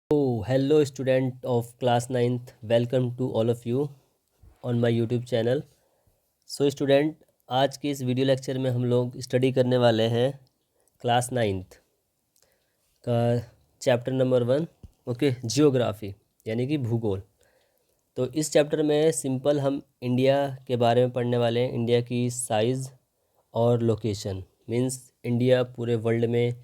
Hello student of class 9th, welcome to all of you on my YouTube channel. So student, आज के इस video lecture में हम लोग स्टडी करने वाले हैं क्लास 9th का चैप्टर नंबर 1, ओके, जियोग्राफी यानी कि भूगोल। तो इस चैप्टर में सिंपल हम इंडिया के बारे में पढ़ने वाले हैं, इंडिया की साइज़ और लोकेशन, मीन्स इंडिया पूरे वर्ल्ड में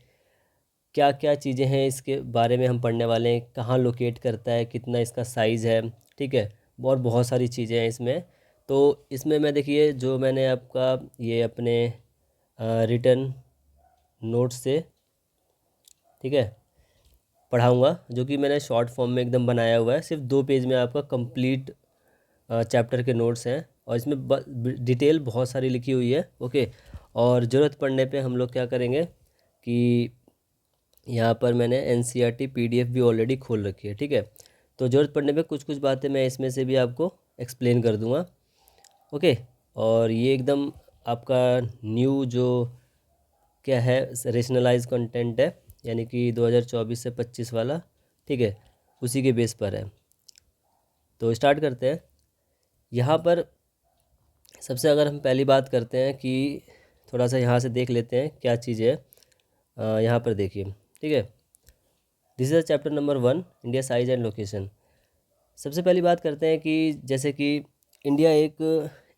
क्या क्या चीज़ें हैं इसके बारे में हम पढ़ने वाले हैं, कहाँ लोकेट करता है, कितना इसका साइज़ है, ठीक है। और बहुत सारी चीज़ें हैं इसमें। तो इसमें मैं देखिए जो मैंने आपका ये अपने रिटन नोट्स से, ठीक है, पढ़ाऊँगा, जो कि मैंने शॉर्ट फॉर्म में एकदम बनाया हुआ है। सिर्फ 2 पेज में आपका कंप्लीट चैप्टर के नोट्स हैं और इसमें डिटेल बहुत सारी लिखी हुई है, ओके। और ज़रूरत पड़ने पे हम लोग क्या करेंगे कि यहाँ पर मैंने NCERT PDF भी ऑलरेडी खोल रखी है, ठीक है। तो ज़रूरत पड़ने पे कुछ कुछ बातें मैं इसमें से भी आपको एक्सप्लेन कर दूँगा, ओके। और ये एकदम आपका न्यू जो क्या है रेशनलाइज कंटेंट है, यानी कि 2024 से 25 वाला, ठीक है, उसी के बेस पर है। तो स्टार्ट करते हैं। यहाँ पर सबसे अगर हम पहली बात करते हैं कि थोड़ा सा यहाँ से देख लेते हैं क्या चीज़ है। यहाँ पर देखिए, ठीक है, this is chapter number 1, India size and location. सबसे पहली बात करते हैं कि जैसे कि इंडिया एक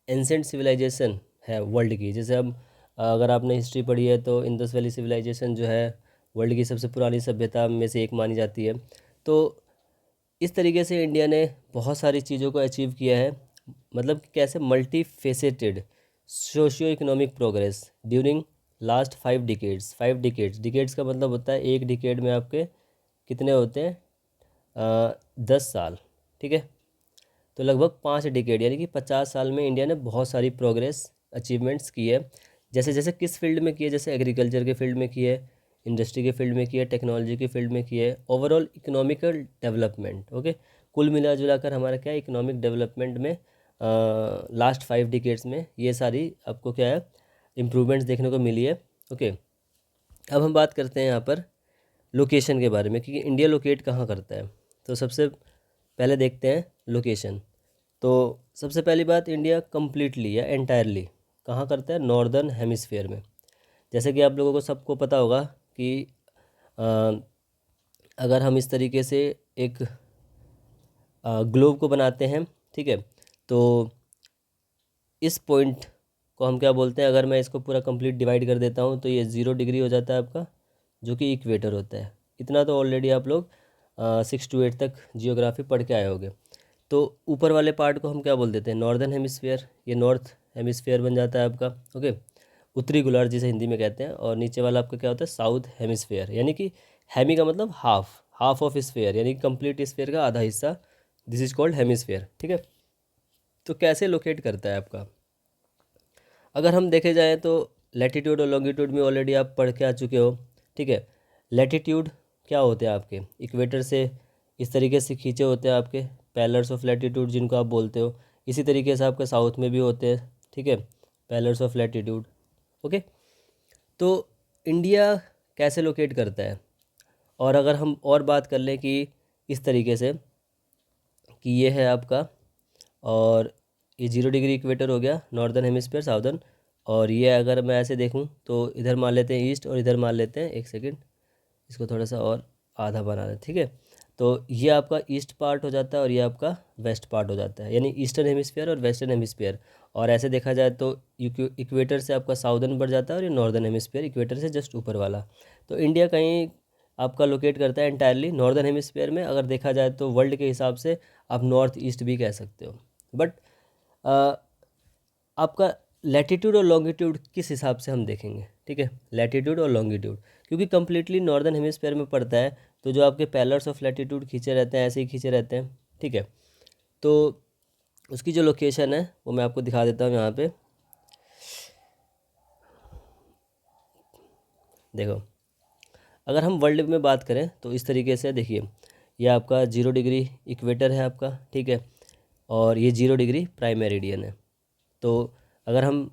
एंसेंट सिविलाइजेशन है वर्ल्ड की। जैसे हम अगर आपने हिस्ट्री पढ़ी है तो इंडस वैली सिविलाइजेशन जो है वर्ल्ड की सबसे पुरानी सभ्यता में से एक मानी जाती है। तो इस तरीके से इंडिया ने बहुत सारी चीज़ों को अचीव किया है, मतलब कि कैसे multi faceted socio economic progress during last 5 decades. 5 decades, decades का मतलब होता है एक डिकेड में आपके कितने होते हैं, 10 साल, ठीक है। तो लगभग 5 डिकेड यानी कि 50 साल में इंडिया ने बहुत सारी प्रोग्रेस अचीवमेंट्स की है। जैसे जैसे किस फील्ड में की है, जैसे एग्रीकल्चर के फील्ड में की है, इंडस्ट्री के फील्ड में की है, टेक्नोलॉजी के फील्ड में की है, ओवरऑल इकोनॉमिकल डेवलपमेंट, ओके। कुल मिला जुला कर हमारा क्या है, इकोनॉमिक डेवलपमेंट में लास्ट 5 डिकेड्स में ये सारी आपको क्या है इम्प्रूवमेंट्स देखने को मिली है, ओके। अब हम बात करते हैं यहाँ पर लोकेशन के बारे में, क्योंकि इंडिया लोकेट कहाँ करता है। तो सबसे पहले देखते हैं लोकेशन। तो सबसे पहली बात, इंडिया कम्प्लीटली या एंटायरली कहाँ करता है, नॉर्दर्न हेमिस्फीयर में। जैसे कि आप लोगों को सबको पता होगा कि अ, अगर हम इस तरीके से एक ग्लोब को बनाते हैं, ठीक है, तो इस पॉइंट को हम क्या बोलते हैं, अगर मैं इसको पूरा कंप्लीट डिवाइड कर देता हूँ तो ये 0 डिग्री हो जाता है आपका, जो कि इक्वेटर होता है। इतना तो ऑलरेडी आप लोग 6 to 8 तक जियोग्राफी पढ़ के आए होंगे। तो ऊपर वाले पार्ट को हम क्या बोल देते हैं, नॉर्दर्न हेमिस्फीयर, ये नॉर्थ हेमिस्फीयर बन जाता है आपका, ओके, उत्तरी गोलार्ध जिसे हिंदी में कहते हैं। और नीचे वाला आपका क्या होता है, साउथ हेमिस्फीयर, यानी कि हेमी का मतलब हाफ, हाफ ऑफ स्फीयर, यानी कंप्लीट स्फीयर का आधा हिस्सा, दिस इज कॉल्ड हेमिस्फीयर, ठीक है। तो कैसे लोकेट करता है आपका, अगर हम देखे जाएँ तो लैटिट्यूड और लॉन्गिट्यूड में ऑलरेडी आप पढ़ के आ चुके हो, ठीक है। लैटिट्यूड क्या होते हैं आपके, इक्वेटर से इस तरीके से खींचे होते हैं आपके पैलर्स ऑफ लैटिट्यूड जिनको आप बोलते हो। इसी तरीके से आपके साउथ में भी होते हैं, ठीक है, पैलर्स ऑफ लैटिट्यूड, ओके। तो इंडिया कैसे लोकेट करता है, और अगर हम और बात कर लें कि इस तरीके से कि ये है आपका, और ये 0 डिग्री इक्वेटर हो गया, नॉर्दर्न हेमिस्फीयर, साउदर्न। और ये अगर मैं ऐसे देखूं तो इधर मान लेते हैं ईस्ट और इधर मान लेते हैं, एक सेकंड, इसको थोड़ा सा और आधा बना लें, ठीक है। तो ये आपका ईस्ट पार्ट हो जाता है और ये आपका वेस्ट पार्ट हो जाता है, यानी ईस्टर्न हेमिस्फीयर और वेस्टर्न हेमिस्फीयर। और ऐसे देखा जाए तो इक्वेटर से आपका साउदर्न बढ़ जाता है और ये नॉर्दर्न हेमिस्फीयर इक्वेटर से जस्ट ऊपर वाला। तो इंडिया कहीं आपका लोकेट करता है एंटायरली नॉर्दर्न हेमिस्फीयर में। अगर देखा जाए तो वर्ल्ड के हिसाब से आप नॉर्थ ईस्ट भी कह सकते हो, बट आपका लैटिट्यूड और लॉन्गिट्यूड किस हिसाब से हम देखेंगे, ठीक है, लैटिट्यूड और लॉन्गिट्यूड, क्योंकि कम्प्लीटली नॉर्दर्न हेमिस्फीयर में पड़ता है। तो जो आपके पैलर्स ऑफ लैटिट्यूड खींचे रहते हैं ऐसे ही खींचे रहते हैं, ठीक है। तो उसकी जो लोकेशन है वो मैं आपको दिखा देता हूँ यहाँ पे, देखो। अगर हम वर्ल्ड में बात करें तो इस तरीके से देखिए, ये आपका 0 डिग्री इक्वेटर है आपका, ठीक है, और ये 0 डिग्री प्राइम मेरिडियन है। तो अगर हम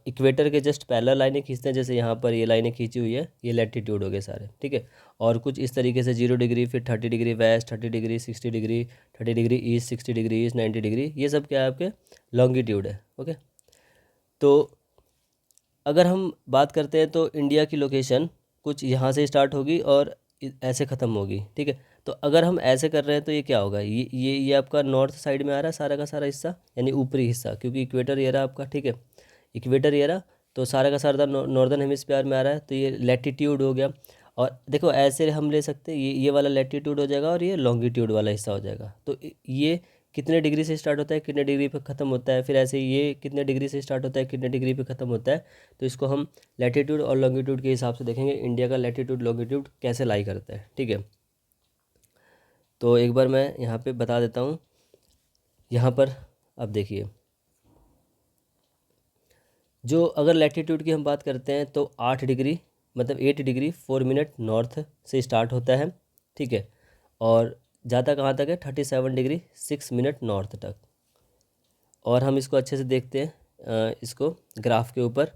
इक्वेटर के जस्ट पैरेलल लाइनें खींचते हैं, जैसे यहाँ पर ये लाइनें खींची हुई है, ये लैटिट्यूड हो गए सारे, ठीक है। और कुछ इस तरीके से 0 डिग्री, फिर 30 degree west, 30 degree, 60 degree, 30 degree east, 60 degree east, 90 degree, ये सब क्या है आपके लॉन्गिट्यूड है। ओके, तो अगर हम बात करते हैं तो इंडिया की लोकेशन कुछ यहाँ से स्टार्ट होगी और ऐसे ख़त्म होगी, ठीक है। तो अगर हम ऐसे कर रहे हैं तो ये क्या होगा, ये आपका नॉर्थ साइड में आ रहा है सारा का सारा हिस्सा, यानी ऊपरी हिस्सा, क्योंकि इक्वेटर ये रहा आपका, ठीक है। इक्वेटर ये रहा, तो सारा का सारा नॉर्दर्न हेमिस्फीयर में आ रहा है, तो ये लैटिट्यूड हो गया। और देखो ऐसे हम ले सकते हैं, ये वाला लैटिट्यूड हो जाएगा और ये लॉन्गिट्यूड वाला हिस्सा हो जाएगा। तो ये कितने डिग्री से स्टार्ट होता है, कितने डिग्री पे ख़त्म होता है, फिर ऐसे ये कितने डिग्री से स्टार्ट होता है, कितने डिग्री पे ख़त्म होता है। तो इसको हम लैटिट्यूड और लॉन्गिट्यूड के हिसाब से देखेंगे, इंडिया का लैटिट्यूड लॉन्गिट्यूड कैसे लाई करता है, ठीक है। तो एक बार मैं यहाँ पे बता देता हूँ। यहाँ पर अब देखिए, जो अगर लैटिट्यूड की हम बात करते हैं तो 8 डिग्री, मतलब 8 डिग्री 4 मिनट नॉर्थ से स्टार्ट होता है, ठीक है। और जाता कहाँ तक है, 37 डिग्री 6 मिनट नॉर्थ तक। और हम इसको अच्छे से देखते हैं, इसको ग्राफ के ऊपर,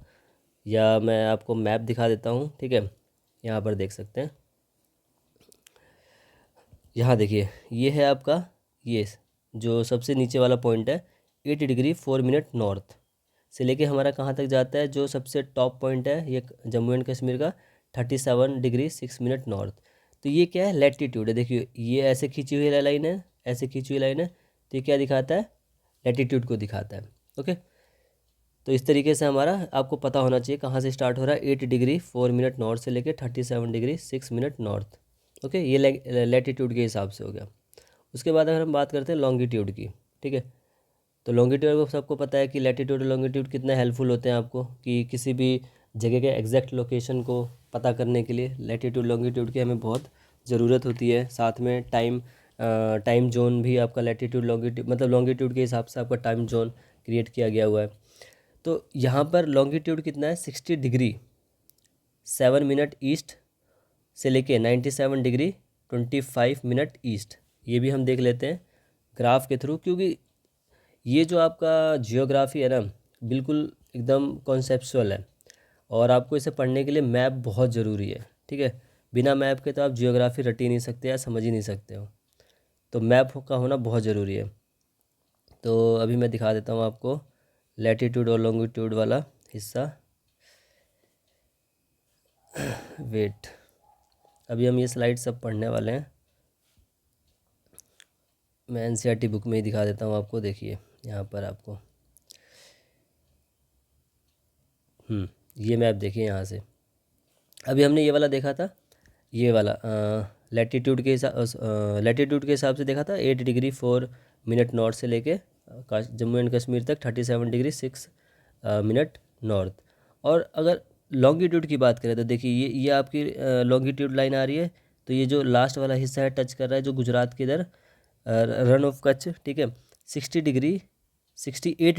या मैं आपको मैप दिखा देता हूँ, ठीक है। यहाँ पर देख सकते हैं, यहाँ देखिए, ये है आपका, ये जो सबसे नीचे वाला पॉइंट है 8 डिग्री 4 मिनट नॉर्थ से लेके हमारा कहाँ तक जाता है, जो सबसे टॉप पॉइंट है ये जम्मू एंड कश्मीर का 37 डिग्री 6 मिनट नॉर्थ। तो ये क्या है, लैटिट्यूड है। देखिए ये ऐसे खींची हुई लाइन है, ऐसे खींची हुई लाइन है, तो ये क्या दिखाता है, लैटिट्यूड को दिखाता है। ओके, तो इस तरीके से हमारा आपको पता होना चाहिए कहाँ से स्टार्ट हो रहा है, 8 डिग्री 4 मिनट नॉर्थ से लेके 37 डिग्री 6 मिनट नॉर्थ। ओके, ये लैटिट्यूड के हिसाब से हो गया। उसके बाद अगर हम बात करते हैं लॉन्गिट्यूड की, ठीक है। तो लॉन्गिट्यूड को सबको पता है कि लैटिट्यूड और लॉन्गिट्यूड कितना हेल्पफुल होते हैं आपको, कि किसी भी जगह के एग्जैक्ट लोकेशन को पता करने के लिए लैटिट्यूड लॉन्गिट्यूड की हमें बहुत ज़रूरत होती है। साथ में टाइम जोन भी आपका लैटिट्यूड लॉन्गिट्यूड, मतलब लॉन्गिट्यूड के हिसाब से आपका टाइम जोन क्रिएट किया गया हुआ है। तो यहाँ पर लॉन्गिट्यूड कितना है, 60 डिग्री 7 मिनट ईस्ट से लेके 97 डिग्री 25 मिनट ईस्ट। ये भी हम देख लेते हैं ग्राफ के थ्रू, क्योंकि ये जो आपका जियोग्राफी है ना, बिल्कुल एकदम कॉन्सेप्चुअल है, और आपको इसे पढ़ने के लिए मैप बहुत ज़रूरी है, ठीक है। बिना मैप के तो आप जियोग्राफी रट ही नहीं सकते या समझ ही नहीं सकते हो, तो मैप का होना बहुत ज़रूरी है। तो अभी मैं दिखा देता हूँ आपको लैटिट्यूड और लॉन्गिट्यूड वाला हिस्सा। वेट, अभी हम ये स्लाइड सब पढ़ने वाले हैं, मैं एनसीईआरटी बुक में ही दिखा देता हूँ आपको। देखिए यहाँ पर आपको ये मैप देखिए यहाँ से। अभी हमने ये वाला देखा था, ये वाला लैटिट्यूड के हिसाब से देखा था, 8 डिग्री 4 मिनट नॉर्थ से लेके जम्मू एंड कश्मीर तक 37 डिग्री 6 मिनट नॉर्थ। और अगर लॉन्गिट्यूड की बात करें तो देखिए ये आपकी लॉन्गिट्यूड लाइन आ रही है, तो ये जो लास्ट वाला हिस्सा है टच कर रहा है जो गुजरात के इधर रन ऑफ कच्छ, ठीक है। 68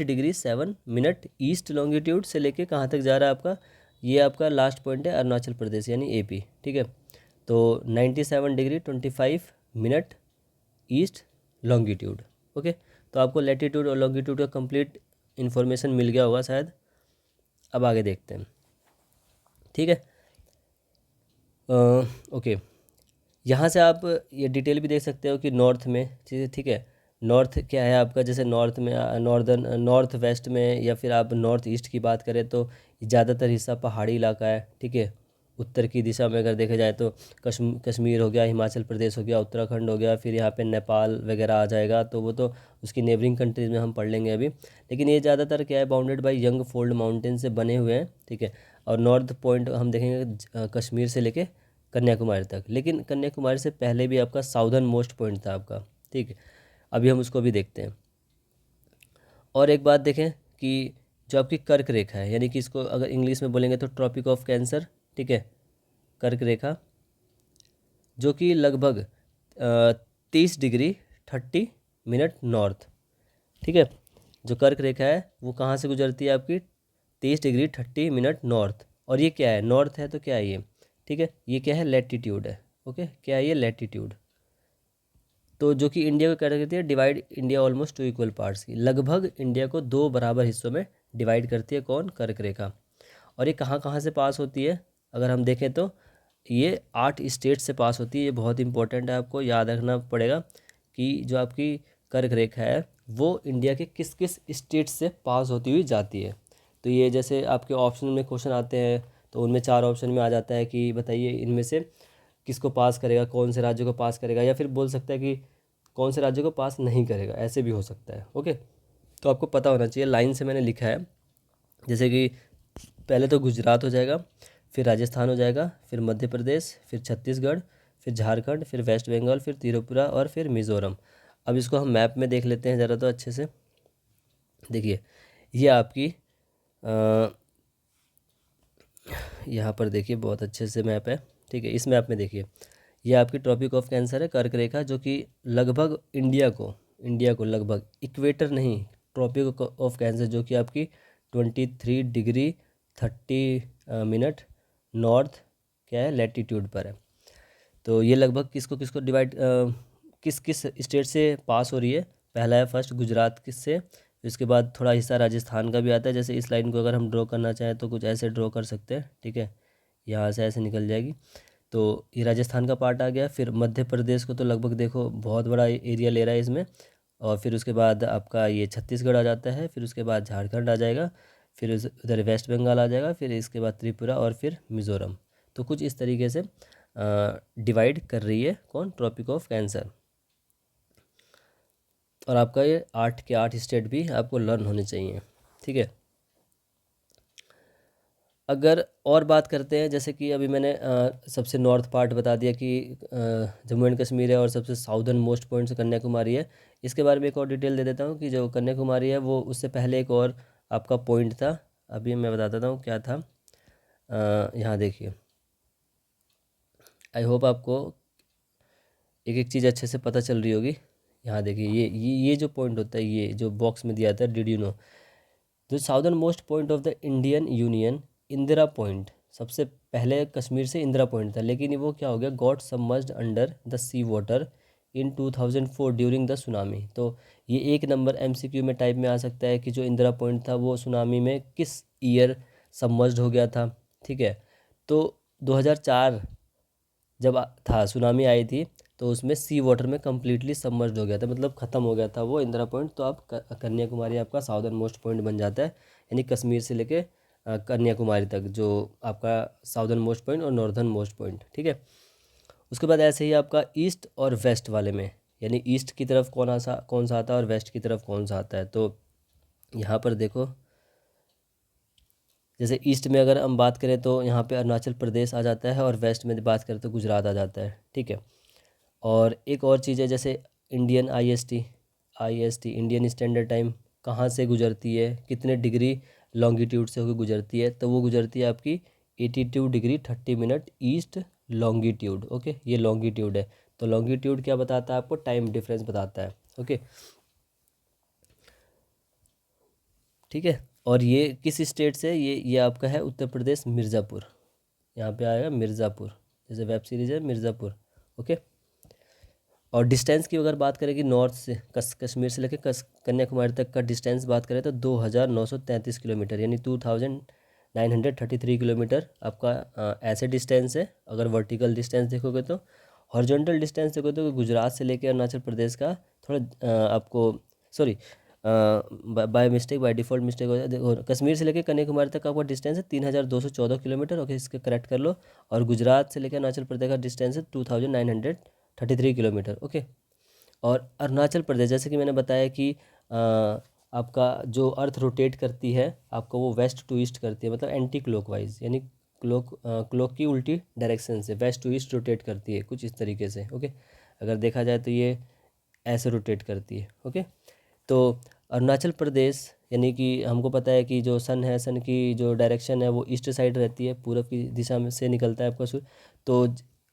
डिग्री 7 मिनट ईस्ट लॉन्गिट्यूड से लेके कहाँ तक जा रहा है आपका, ये आपका लास्ट पॉइंट है अरुणाचल प्रदेश यानी एपी, ठीक है। तो 97 degree 25 minute east longitude. Okay, तो आपको लैटिट्यूड और लॉन्गिट्यूड का कंप्लीट इन्फॉर्मेशन मिल गया होगा शायद। अब आगे देखते हैं, ठीक है। ओके, यहाँ से आप ये डिटेल भी देख सकते हो कि नॉर्थ में, ठीक है, नॉर्थ क्या है आपका, जैसे नॉर्थ में नॉर्थ वेस्ट में, या फिर आप नॉर्थ ईस्ट की बात करें तो ज़्यादातर हिस्सा पहाड़ी इलाका है, ठीक है। उत्तर की दिशा में अगर देखा जाए तो कश्मीर हो गया, हिमाचल प्रदेश हो गया, उत्तराखंड हो गया, फिर यहाँ पे नेपाल वगैरह आ जाएगा, तो वो तो उसकी नेबरिंग कंट्रीज़ में हम पढ़ लेंगे अभी। लेकिन ये ज़्यादातर क्या है, bounded by young fold mountain से बने हुए हैं, ठीक है। और नॉर्थ पॉइंट हम देखेंगे कश्मीर से लेके कन्याकुमारी तक, लेकिन कन्याकुमारी से पहले भी आपका साउदर्न मोस्ट पॉइंट था आपका, ठीक है। अभी हम उसको भी देखते हैं। और एक बात देखें कि जो आपकी कर्क रेखा है, यानी कि इसको अगर इंग्लिश में बोलेंगे तो ट्रॉपिक ऑफ कैंसर, ठीक है, कर्क रेखा, जो कि लगभग 30 डिग्री 30 मिनट नॉर्थ, ठीक है। जो कर्क रेखा है वो कहाँ से गुजरती है आपकी, 30 डिग्री 30 मिनट नॉर्थ। और ये क्या है, नॉर्थ है तो क्या है ये, ठीक है, ये क्या है, लैटिट्यूड है। ओके, क्या है ये, लैटिट्यूड। तो जो कि इंडिया को क्या करती है, divide India almost 2 equal parts की, लगभग इंडिया को 2 बराबर हिस्सों में डिवाइड करती है कौन, कर्क रेखा। और ये कहाँ कहाँ से पास होती है, अगर हम देखें तो ये 8 स्टेट से पास होती है। ये बहुत इंपॉर्टेंट है, आपको याद रखना पड़ेगा कि जो आपकी कर्क रेखा है वो इंडिया के किस किस स्टेट से पास होती हुई जाती है। तो ये जैसे आपके ऑप्शन में क्वेश्चन आते हैं तो उनमें 4 ऑप्शन में आ जाता है कि बताइए इनमें से किसको पास करेगा, कौन से राज्य को पास करेगा, या फिर बोल सकता है कि कौन से राज्य को पास नहीं करेगा, ऐसे भी हो सकता है। ओके, तो आपको पता होना चाहिए, लाइन से मैंने लिखा है। जैसे कि पहले तो गुजरात हो जाएगा, फिर राजस्थान हो जाएगा, फिर मध्य प्रदेश, फिर छत्तीसगढ़, फिर झारखंड, फिर वेस्ट बंगाल, फिर त्रिपुरा और फिर मिज़ोरम। अब इसको हम मैप में देख लेते हैं ज़रा तो अच्छे से। देखिए ये आपकी यहाँ पर देखिए बहुत अच्छे से मैप है, ठीक है। इस मैप में देखिए ये आपकी ट्रॉपिक ऑफ कैंसर है, कर्क रेखा, जो कि लगभग इंडिया को लगभग, इक्वेटर नहीं, ट्रॉपिक ऑफ कैंसर जो कि आपकी 23°30' नॉर्थ क्या है, लैटिट्यूड पर है। तो ये लगभग किसको किसको डिवाइड किस किस स्टेट से पास हो रही है। पहला है फर्स्ट गुजरात किससे, इसके बाद थोड़ा हिस्सा राजस्थान का भी आता है। जैसे इस लाइन को अगर हम ड्रॉ करना चाहें तो कुछ ऐसे ड्रॉ कर सकते हैं, ठीक है, यहाँ से ऐसे निकल जाएगी। तो ये राजस्थान का पार्ट आ गया। फिर मध्य प्रदेश को तो लगभग देखो बहुत बड़ा एरिया ले रहा है इसमें। और फिर उसके बाद आपका ये छत्तीसगढ़ आ जाता है, फिर उसके बाद झारखंड आ जाएगा, फिर उधर वेस्ट बंगाल आ जाएगा, फिर इसके बाद त्रिपुरा और फिर मिज़ोरम। तो कुछ इस तरीके से डिवाइड कर रही है कौन, ट्रॉपिक ऑफ कैंसर। और आपका ये 8 के 8 स्टेट भी आपको लर्न होने चाहिए, ठीक है। अगर और बात करते हैं, जैसे कि अभी मैंने सबसे नॉर्थ पार्ट बता दिया कि जम्मू एंड कश्मीर है, और सबसे साउदर्न मोस्ट पॉइंट कन्याकुमारी है। इसके बारे में एक और डिटेल दे देता हूँ कि जो कन्याकुमारी है वो उससे पहले एक और आपका पॉइंट था, अभी मैं बता देता हूँ क्या था। यहाँ देखिए, आई होप आपको एक एक चीज़ अच्छे से पता चल रही होगी। यहाँ देखिए ये जो पॉइंट होता है, ये जो बॉक्स में दिया था, did you know the southern most point of the Indian union, Indira point. सबसे पहले कश्मीर से इंदिरा पॉइंट था, लेकिन वो क्या हो गया, got submerged under the sea water in 2004 during the tsunami. तो ये 1 नंबर MCQ में टाइप में आ सकता है कि जो इंदिरा पॉइंट था वो सुनामी में किस ईयर सबमर्ज्ड हो गया था, ठीक है। तो 2004 जब था सुनामी आई थी, तो उसमें सी वाटर में कम्प्लीटली सबमर्ज्ड हो गया था, मतलब ख़त्म हो गया था वो इंदिरा पॉइंट। तो आप कन्याकुमारी आपका साउदर्न मोस्ट पॉइंट बन जाता है, यानी कश्मीर से लेके कन्याकुमारी तक जो आपका साउदर्न मोस्ट पॉइंट और नॉर्दर्न मोस्ट पॉइंट, ठीक है। उसके बाद ऐसे ही आपका ईस्ट और वेस्ट वाले में, यानी ईस्ट की तरफ कौन सा आता है और वेस्ट की तरफ कौन सा आता है। तो यहाँ पर देखो, जैसे ईस्ट में अगर हम बात करें तो यहाँ पे अरुणाचल प्रदेश आ जाता है, और वेस्ट में बात करें तो गुजरात आ जाता है, ठीक है। और एक और चीज़ है, जैसे Indian IST Indian standard time कहाँ से गुजरती है, कितने डिग्री लॉन्गिट्यूड से होकर गुजरती है, तो वो गुजरती है आपकी 82°30' ईस्ट लॉन्गिट्यूड। ओके, ये लॉन्गिट्यूड है। तो लॉन्गिट्यूड क्या बताता है आपको, टाइम डिफरेंस बताता है। ओके, ठीक है। और ये किस स्टेट से, ये आपका है उत्तर प्रदेश, मिर्ज़ापुर, यहाँ पे आएगा मिर्ज़ापुर, जैसे वेब सीरीज़ है मिर्ज़ापुर। ओके, और डिस्टेंस की अगर बात करें कि नॉर्थ से कश्मीर से लेकर कन्याकुमारी तक का डिस्टेंस बात करें तो 2933 किलोमीटर, यानी 2933 किलोमीटर आपका ऐसे डिस्टेंस है। अगर वर्टिकल डिस्टेंस देखोगे तो, हॉरिजॉन्टल डिस्टेंस देखोगे तो गुजरात से लेकर अरुणाचल प्रदेश का थोड़ा आपको, sorry, by mistake, by default mistake हो जाए। देखो कश्मीर से लेकर कन्याकुमारी तक का आपका डिस्टेंस है 3214 किलोमीटर। ओके, इसके करेक्ट कर लो। और गुजरात से लेकर अरुणाचल प्रदेश का डिस्टेंस है 2933 किलोमीटर। ओके, और अरुणाचल प्रदेश, जैसे कि मैंने बताया कि आपका जो अर्थ रोटेट करती है आपको, वो वेस्ट टू ईस्ट करती है, मतलब एंटी क्लॉकवाइज, यानी क्लॉक की उल्टी डायरेक्शन से वेस्ट टू ईस्ट रोटेट करती है, कुछ इस तरीके से। ओके, अगर देखा जाए तो ये ऐसे रोटेट करती है। ओके, तो अरुणाचल प्रदेश, यानी कि हमको पता है कि जो सन है, सन की जो डायरेक्शन है वो ईस्ट साइड रहती है, पूरब की दिशा में से निकलता है आपका सूर्य। तो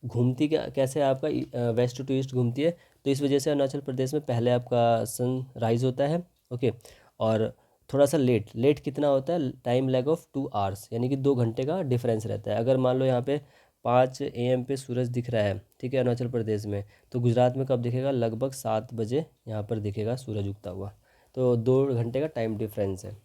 घूमती क्या कैसे है आपका, वेस्ट टू ईस्ट घूमती है। तो इस वजह से अरुणाचल प्रदेश में पहले आपका सन राइज होता है। ओके, और थोड़ा सा लेट कितना होता है, टाइम लैग ऑफ 2 आवर्स, यानी कि 2 घंटे का डिफरेंस रहता है। अगर मान लो यहाँ पे 5 AM पे सूरज दिख रहा है, ठीक है, अरुणाचल प्रदेश में, तो गुजरात में कब दिखेगा, लगभग 7 बजे यहाँ पर दिखेगा सूरज उगता हुआ। तो 2 घंटे का टाइम डिफरेंस है।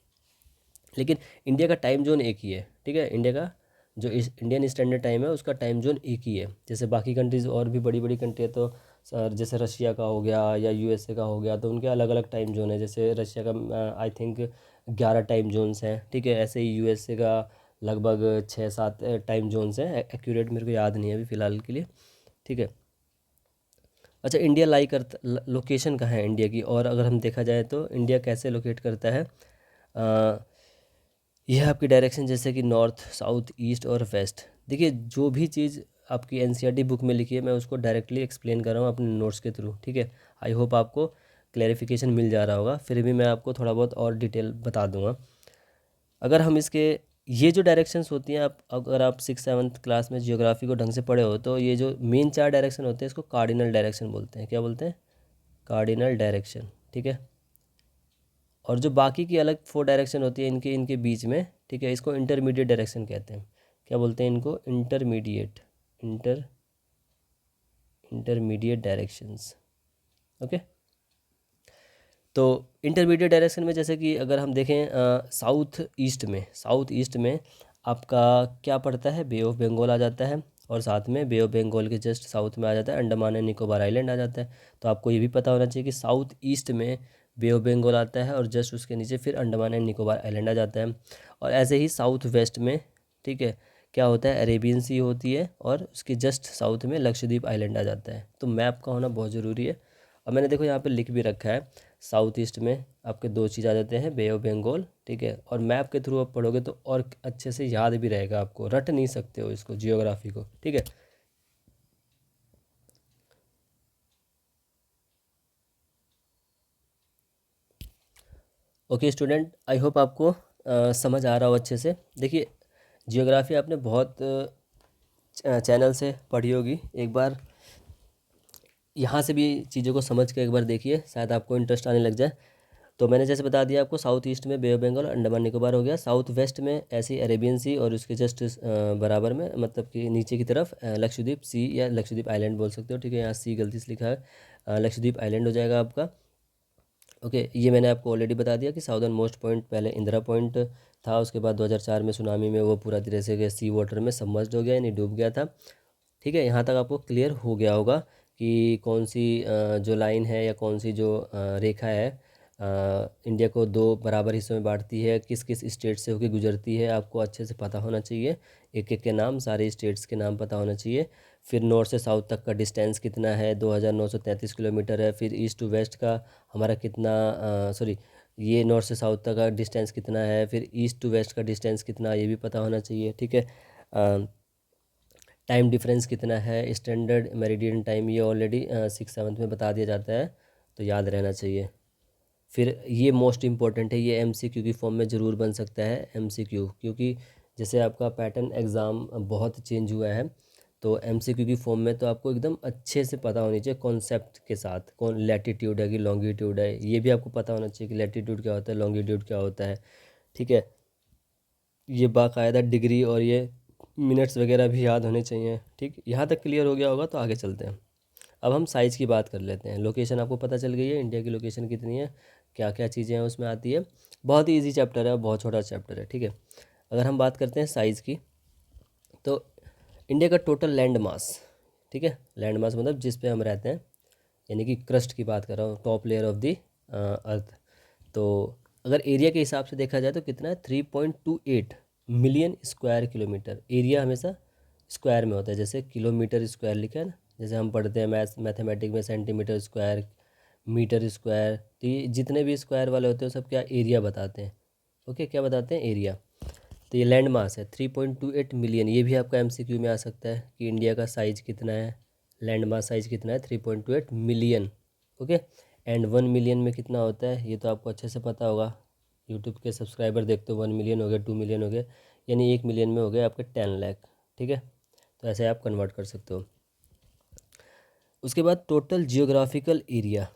लेकिन इंडिया का टाइम जोन एक ही है, ठीक है। इंडिया का जो इंडियन स्टैंडर्ड टाइम है उसका टाइम जोन एक ही है। जैसे बाकी कंट्रीज़ और भी बड़ी बड़ी कंट्री है, तो सर जैसे रशिया का हो गया या यूएसए का हो गया, तो उनके अलग अलग टाइम जोन है। जैसे रशिया का आई थिंक 11 टाइम जोन्स हैं, ठीक है। ऐसे ही यूएसए का लगभग 6-7 टाइम जोन्स हैं। एक्यूरेट मेरे को याद नहीं है अभी फ़िलहाल के लिए, ठीक है। अच्छा, इंडिया लाई करता, लोकेशन कहाँ है इंडिया की, और अगर हम देखा जाए तो इंडिया कैसे लोकेट करता है। यह है आपकी डायरेक्शन, जैसे कि नॉर्थ, साउथ, ईस्ट और वेस्ट। देखिए, जो भी चीज़ आपकी एनसीईआरटी बुक में लिखी है मैं उसको डायरेक्टली एक्सप्लेन कर रहा हूँ अपने नोट्स के थ्रू, ठीक है। आई होप आपको क्लैरिफिकेशन मिल जा रहा होगा, फिर भी मैं आपको थोड़ा बहुत और डिटेल बता दूंगा। अगर हम इसके ये जो डायरेक्शंस होती हैं, आप अगर आप 6-7 क्लास में जियोग्राफी को ढंग से पढ़े हो, तो ये जो मेन 4 डायरेक्शन होते हैं इसको कार्डिनल डायरेक्शन बोलते हैं। क्या बोलते हैं? कार्डिनल डायरेक्शन, ठीक है। और जो बाकी की अलग 4 डायरेक्शन होती है इनके इनके बीच में, ठीक है, इसको इंटरमीडिएट डायरेक्शन कहते हैं। क्या बोलते हैं इनको? Intermediate directions, okay. तो इंटरमीडिएट डायरेक्शन में जैसे कि अगर हम देखें साउथ ईस्ट में आपका क्या पड़ता है? बे ऑफ बंगाल आ जाता है, और साथ में बे ऑफ बंगाल के जस्ट साउथ में आ जाता है अंडमान एंड निकोबार आइलैंड आ जाता है। तो आपको ये भी पता होना चाहिए कि साउथ ईस्ट में बे ऑफ बंगाल आता है और जस्ट उसके नीचे फिर अंडमान एंड निकोबार आइलैंड आ जाता है। और ऐसे ही साउथ वेस्ट में, ठीक है, क्या होता है? अरेबियन सी होती है और उसके जस्ट साउथ में लक्षद्वीप आइलैंड आ जाता है। तो मैप का होना बहुत ज़रूरी है। और मैंने देखो यहाँ पे लिख भी रखा है, साउथ ईस्ट में आपके 2 चीज़ आ जाते हैं, बे ऑफ बंगाल, ठीक है। और मैप के थ्रू आप पढ़ोगे तो और अच्छे से याद भी रहेगा, आपको रट नहीं सकते हो इसको, जियोग्राफी को, ठीक है। ओके स्टूडेंट, आई होप आपको समझ आ रहा हो अच्छे से। देखिए, जियोग्राफी आपने बहुत चैनल से पढ़ी होगी, एक बार यहाँ से भी चीज़ों को समझ के एक बार देखिए, शायद आपको इंटरेस्ट आने लग जाए। तो मैंने जैसे बता दिया आपको, साउथ ईस्ट में बे ऑफ बंगाल, अंडमान निकोबार हो गया। साउथ वेस्ट में ऐसी अरेबियन सी और उसके जस्ट बराबर में, मतलब कि नीचे की तरफ लक्षद्वीप सी या लक्षद्वीप आइलैंड बोल सकते हो, ठीक है। यहाँ सी गलती से लिखा है, लक्षद्वीप आइलैंड हो जाएगा आपका। ओके, ये मैंने आपको ऑलरेडी बता दिया कि साउदर्न मोस्ट पॉइंट पहले इंदिरा पॉइंट था, उसके बाद 2004 में सुनामी में वो पूरा तरह से सी वाटर में सबमर्ज्ड हो गया, यानी डूब गया था, ठीक है। यहाँ तक आपको क्लियर हो गया होगा कि कौन सी जो लाइन है या कौन सी जो रेखा है इंडिया को 2 बराबर हिस्सों में बांटती है, किस किस स्टेट से होकर गुजरती है, आपको अच्छे से पता होना चाहिए। एक एक के नाम, सारे स्टेट्स के नाम पता होना चाहिए। फिर नॉर्थ से साउथ तक का डिस्टेंस कितना है? 2933 किलोमीटर है। फिर ईस्ट टू वेस्ट का हमारा कितना, सॉरी, ये नॉर्थ से साउथ तक का डिस्टेंस कितना है, फिर ईस्ट टू वेस्ट का डिस्टेंस कितना, ये भी पता होना चाहिए, ठीक है। टाइम डिफरेंस कितना है, स्टैंडर्ड मेरिडियन टाइम, ये ऑलरेडी 6-7 में बता दिया जाता है, तो याद रहना चाहिए। फिर ये मोस्ट इम्पॉर्टेंट है, ये एमसीक्यू की फॉर्म में ज़रूर बन सकता है, एमसीक्यू, क्योंकि जैसे आपका पैटर्न एग्ज़ाम बहुत चेंज हुआ है, तो एमसीक्यू की फॉर्म में तो आपको एकदम अच्छे से पता होनी चाहिए कॉन्सेप्ट के साथ, कौन लैटिट्यूड है कि लॉन्गिट्यूड है, ये भी आपको पता होना चाहिए कि लैटिट्यूड क्या होता है, लॉन्गिट्यूड क्या होता है, ठीक है। ये बाकायदा डिग्री और ये मिनट्स वगैरह भी याद होने चाहिए, ठीक। यहाँ तक क्लियर हो गया होगा, तो आगे चलते हैं। अब हम साइज़ की बात कर लेते हैं। लोकेशन आपको पता चल गई है, इंडिया की लोकेशन कितनी है, क्या क्या चीज़ें हैं उसमें आती है। बहुत ही ईजी चैप्टर है और बहुत छोटा चैप्टर है, ठीक है। अगर हम बात करते हैं साइज़ की, तो इंडिया का टोटल लैंड मास, ठीक है, लैंड मास मतलब जिस पे हम रहते हैं, यानी कि क्रस्ट की बात कर रहा हूँ, top layer of the earth. तो अगर एरिया के हिसाब से देखा जाए तो कितना है? 3.28 मिलियन स्क्वायर किलोमीटर। एरिया हमेशा स्क्वायर में होता है, जैसे किलोमीटर स्क्वायर लिखा है ना, जैसे हम पढ़ते हैं मैथमेटिक में सेंटीमीटर स्क्वायर, मीटर स्क्वायर, तो ये जितने भी स्क्वायर वाले होते हैं सब क्या एरिया बताते हैं, ओके, क्या बताते हैं? एरिया। तो ये लैंड मास है 3.28 मिलियन। ये भी आपका एमसीक्यू में आ सकता है कि इंडिया का साइज कितना है, लैंड मास साइज कितना है? 3.28 मिलियन, ओके। एंड 1 मिलियन में कितना होता है, ये तो आपको अच्छे से पता होगा, यूट्यूब के सब्सक्राइबर देखते हो, 1 मिलियन हो गया, 2 मिलियन हो गया, यानी 1 मिलियन में हो गया आपके 10 लाख, ठीक है। तो ऐसे आप कन्वर्ट कर सकते हो। उसके बाद टोटल जियोग्राफिकल एरिया,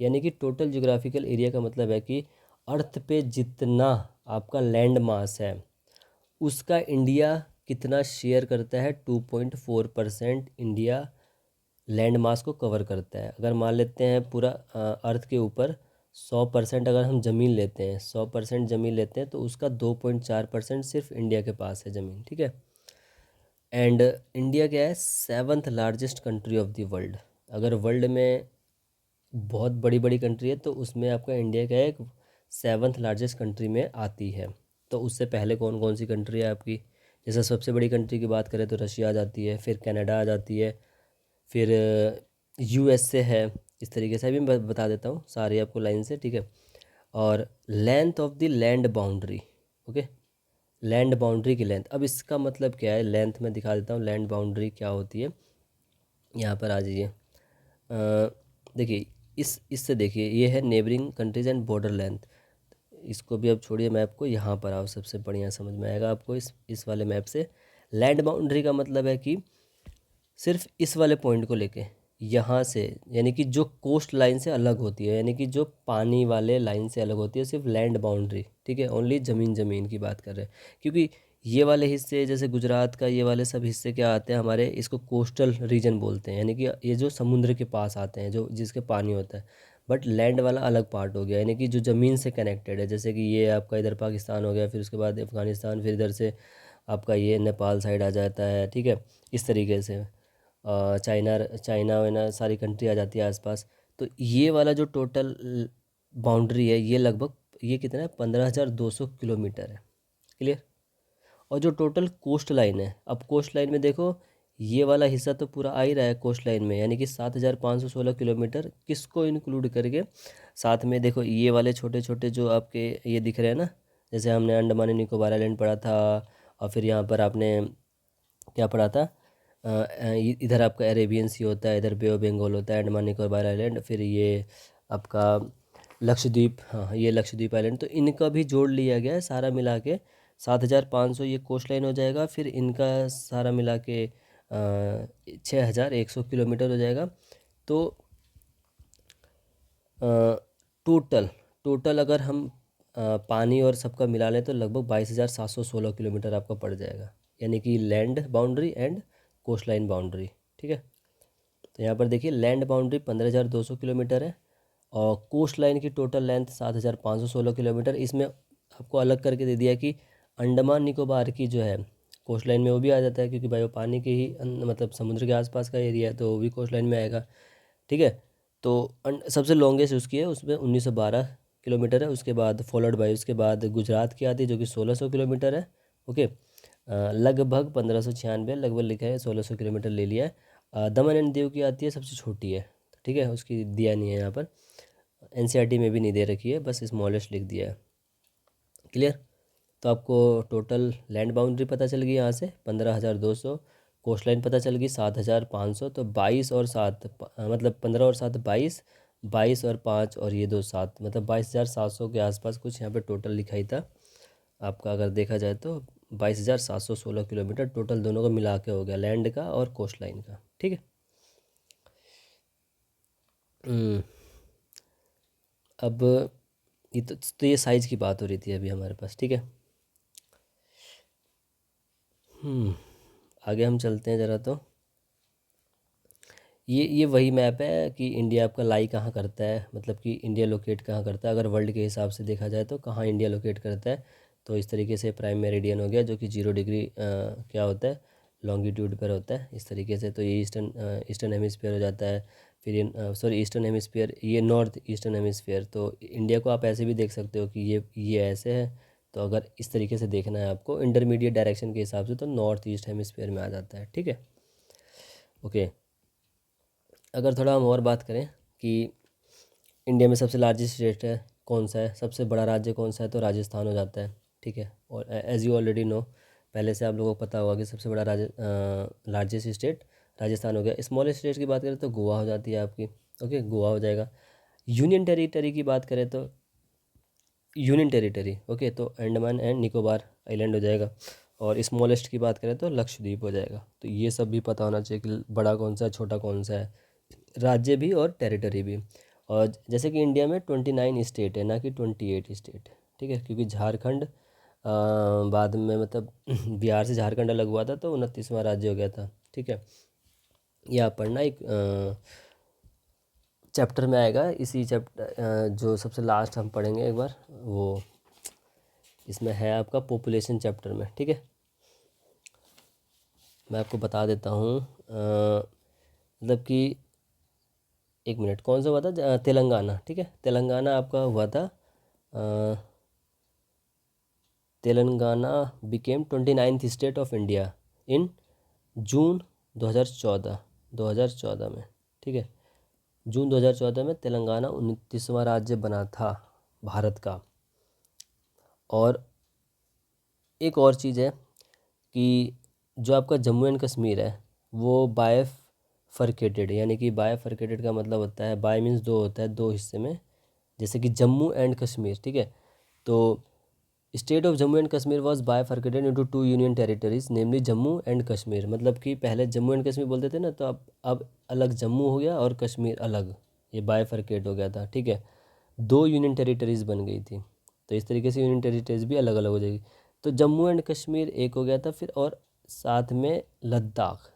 यानी कि टोटल जियोग्राफिकल एरिया का मतलब है कि अर्थ पे जितना आपका लैंड मास है उसका इंडिया कितना शेयर करता है? 2.4% इंडिया लैंड मास को कवर करता है। अगर मान लेते हैं पूरा अर्थ के ऊपर 100% अगर हम ज़मीन लेते हैं, 100% ज़मीन लेते हैं तो उसका 2.4% सिर्फ इंडिया के पास है ज़मीन, ठीक है। एंड इंडिया क्या है, 7th largest country of the world. अगर वर्ल्ड में बहुत बड़ी बड़ी कंट्री है तो उसमें आपका इंडिया क्या है, एक 7th लार्जेस्ट कंट्री में आती है। तो उससे पहले कौन कौन सी कंट्री है आपकी, जैसे सबसे बड़ी कंट्री की बात करें तो रशिया आ जाती है, फिर कनाडा आ जाती है, फिर यूएसए है। इस तरीके से अभी मैं बता देता हूँ सारे आपको लाइन से, ठीक है। और length of the land boundary, okay, land boundary की लेंथ। अब इसका मतलब क्या है, लेंथ में दिखा देता हूँ लैंड बाउंड्री क्या होती है। यहाँ पर आ जाइए, देखिए इस इससे देखिए ये है neighbouring countries and border length. इसको भी अब छोड़िए मैप को, यहाँ पर आओ, सबसे बढ़िया समझ में आएगा आपको इस वाले मैप से। लैंड बाउंड्री का मतलब है कि सिर्फ इस वाले पॉइंट को लेके यहाँ से, यानी कि जो कोस्ट लाइन से अलग होती है, यानी कि जो पानी वाले लाइन से अलग होती है, सिर्फ लैंड बाउंड्री, ठीक है। ओनली ज़मीन ज़मीन की बात कर रहे हैं, क्योंकि ये वाले हिस्से जैसे गुजरात का ये वाले सब हिस्से क्या आते हैं हमारे, इसको कोस्टल रीजन बोलते हैं, यानी कि ये जो समुद्र के पास आते हैं, जो जिसके पानी होता है। बट लैंड वाला अलग पार्ट हो गया, यानी कि जो ज़मीन से कनेक्टेड है, जैसे कि ये आपका इधर पाकिस्तान हो गया, फिर उसके बाद अफ़गानिस्तान, फिर इधर से आपका ये नेपाल साइड आ जाता है, ठीक है। इस तरीके से चाइना चाइना वाइना सारी कंट्री आ जाती है आसपास। तो ये वाला जो टोटल बाउंड्री है, ये लगभग ये कितना है, 15,200 किलोमीटर है, क्लियर। और जो टोटल कोस्ट लाइन है, अब कोस्ट लाइन में देखो, ये वाला हिस्सा तो पूरा आ ही रहा है कोस्ट लाइन में, यानी कि 7,516 किलोमीटर, किसको इंक्लूड करके, साथ में देखो ये वाले छोटे छोटे जो आपके ये दिख रहे हैं ना, जैसे हमने अंडमान निकोबार आइलैंड पढ़ा था, और फिर यहाँ पर आपने क्या पढ़ा था, इधर आपका अरेबियन सी होता है, इधर बे ऑफ बंगाल होता है, अंडमान निकोबार आइलैंड, फिर ये आपका लक्षद्वीप, हाँ ये लक्षद्वीप आइलैंड। तो इनका भी जोड़ लिया गया है, सारा मिला के 7,500 ये कोस्ट लाइन हो जाएगा, फिर इनका सारा मिला के 6,100 किलोमीटर हो जाएगा। तो टोटल टोटल अगर हम पानी और सबका मिला लें तो लगभग 22,716 किलोमीटर आपका पड़ जाएगा, यानी कि land boundary and coast line boundary, ठीक है। तो यहाँ पर देखिए लैंड बाउंड्री 15,200 किलोमीटर है, और कोस्ट लाइन की टोटल लेंथ 7,516 किलोमीटर। इसमें आपको अलग करके दे दिया कि अंडमान निकोबार की जो है कोस्ट लाइन में वो भी आ जाता है, क्योंकि भाई वो पानी के ही मतलब समुद्र के आसपास का एरिया है, तो वो भी कोस्ट लाइन में आएगा, ठीक है। तो सबसे लॉन्गेस्ट उसकी है, उसमें 1912 किलोमीटर है। उसके बाद फॉलोड बाय उसके बाद गुजरात की आती है जो कि 1600 किलोमीटर है, ओके। लगभग 1596 लगभग लिखा है, 1600 किलोमीटर ले लिया है। दमन एंड दीव की आती है, सबसे छोटी है, ठीक है, उसकी दिया नहीं है यहाँ पर, एनसीईआरटी में भी नहीं दे रखी है, बस स्मॉलेस्ट लिख दिया है, क्लियर। तो आपको टोटल लैंड बाउंड्री पता चल गई यहाँ से 15,200, कोस्ट लाइन पता चल गई 7,500। तो 22 और 7 मतलब 15 और 7 22, 22 और 5 और ये 2 7, मतलब 22,700 के आसपास कुछ यहाँ पे टोटल लिखाई था आपका, अगर देखा जाए तो 22,716 किलोमीटर टोटल दोनों को मिला के हो गया, लैंड का और कोस्ट लाइन का, ठीक है। अब तो ये साइज़ की बात हो रही थी अभी हमारे पास, ठीक है। आगे हम चलते हैं ज़रा। तो ये वही मैप है कि इंडिया आपका लाई कहाँ करता है, मतलब कि इंडिया लोकेट कहाँ करता है, अगर वर्ल्ड के हिसाब से देखा जाए तो कहाँ इंडिया लोकेट करता है। तो इस तरीके से प्राइम मेरिडियन हो गया जो कि 0 डिग्री क्या होता है, लॉन्गिट्यूड पर होता है, इस तरीके से। तो ये ईस्टर्न हेमिस्फीयर हो जाता है, फिर ये सॉरी ईस्टर्न हेमिस्फीयर, ये नॉर्थ ईस्टर्न हेमिस्फीयर। तो इंडिया को आप ऐसे भी देख सकते हो कि ये ऐसे है। तो अगर इस तरीके से देखना है आपको इंटरमीडिएट डायरेक्शन के हिसाब से, तो नॉर्थ ईस्ट हेमिस्फीयर में आ जाता है, ठीक है, ओके। अगर थोड़ा हम और बात करें कि इंडिया में सबसे लार्जेस्ट स्टेट है कौन सा है, सबसे बड़ा राज्य कौन सा है, तो राजस्थान हो जाता है, ठीक है। और एज यू ऑलरेडी नो, पहले से आप लोगों को पता होगा कि सबसे बड़ा लार्जेस्ट स्टेट राजस्थान हो गया। स्मॉलेस्ट स्टेट की बात करें तो गोवा हो जाती है आपकी, ओके, गोवा हो जाएगा। यूनियन टेरिटरी की बात करें तो यूनियन टेरिटरी, ओके, तो अंडमान एंड निकोबार आइलैंड हो जाएगा। और स्मॉलेस्ट की बात करें तो लक्षद्वीप हो जाएगा। तो ये सब भी पता होना चाहिए कि बड़ा कौन सा है, छोटा कौन सा है, राज्य भी और टेरिटरी भी। और जैसे कि इंडिया में 29 स्टेट है, ना कि 28 स्टेट, ठीक है, क्योंकि झारखंड बाद में मतलब बिहार से झारखंड अलग हुआ था तो 29वां राज्य हो गया था, ठीक है। ये आप पढ़ना एक चैप्टर में आएगा, इसी चैप्टर जो सबसे लास्ट हम पढ़ेंगे एक बार, वो इसमें है आपका पॉपुलेशन चैप्टर में। ठीक है, मैं आपको बता देता हूँ, मतलब कि एक मिनट, कौन सा हुआ था? तेलंगाना। ठीक है, तेलंगाना आपका हुआ था, Telangana became 29th state of India in June 2014 में। ठीक है, जून 2014 में तेलंगाना 29वां राज्य बना था भारत का। और एक और चीज़ है कि जो आपका जम्मू एंड कश्मीर है वो बायफरकेटेड, यानी कि बायफरकेटेड का मतलब होता है, बाय मीन्स दो होता है, दो हिस्से में, जैसे कि जम्मू एंड कश्मीर। ठीक है, तो state of Jammu and Kashmir was bifurcated into 2 union territories namely Jammu and Kashmir. मतलब कि पहले जम्मू एंड कश्मीर बोलते थे ना, तो अब अलग जम्मू हो गया और कश्मीर अलग, ये बायफरकेट हो गया था। ठीक है, 2 यूनियन टेरिटरीज बन गई थी, तो इस तरीके से यूनियन टेरिटरीज भी अलग अलग हो जाएगी। तो जम्मू एंड कश्मीर एक हो गया था फिर, और साथ में लद्दाख,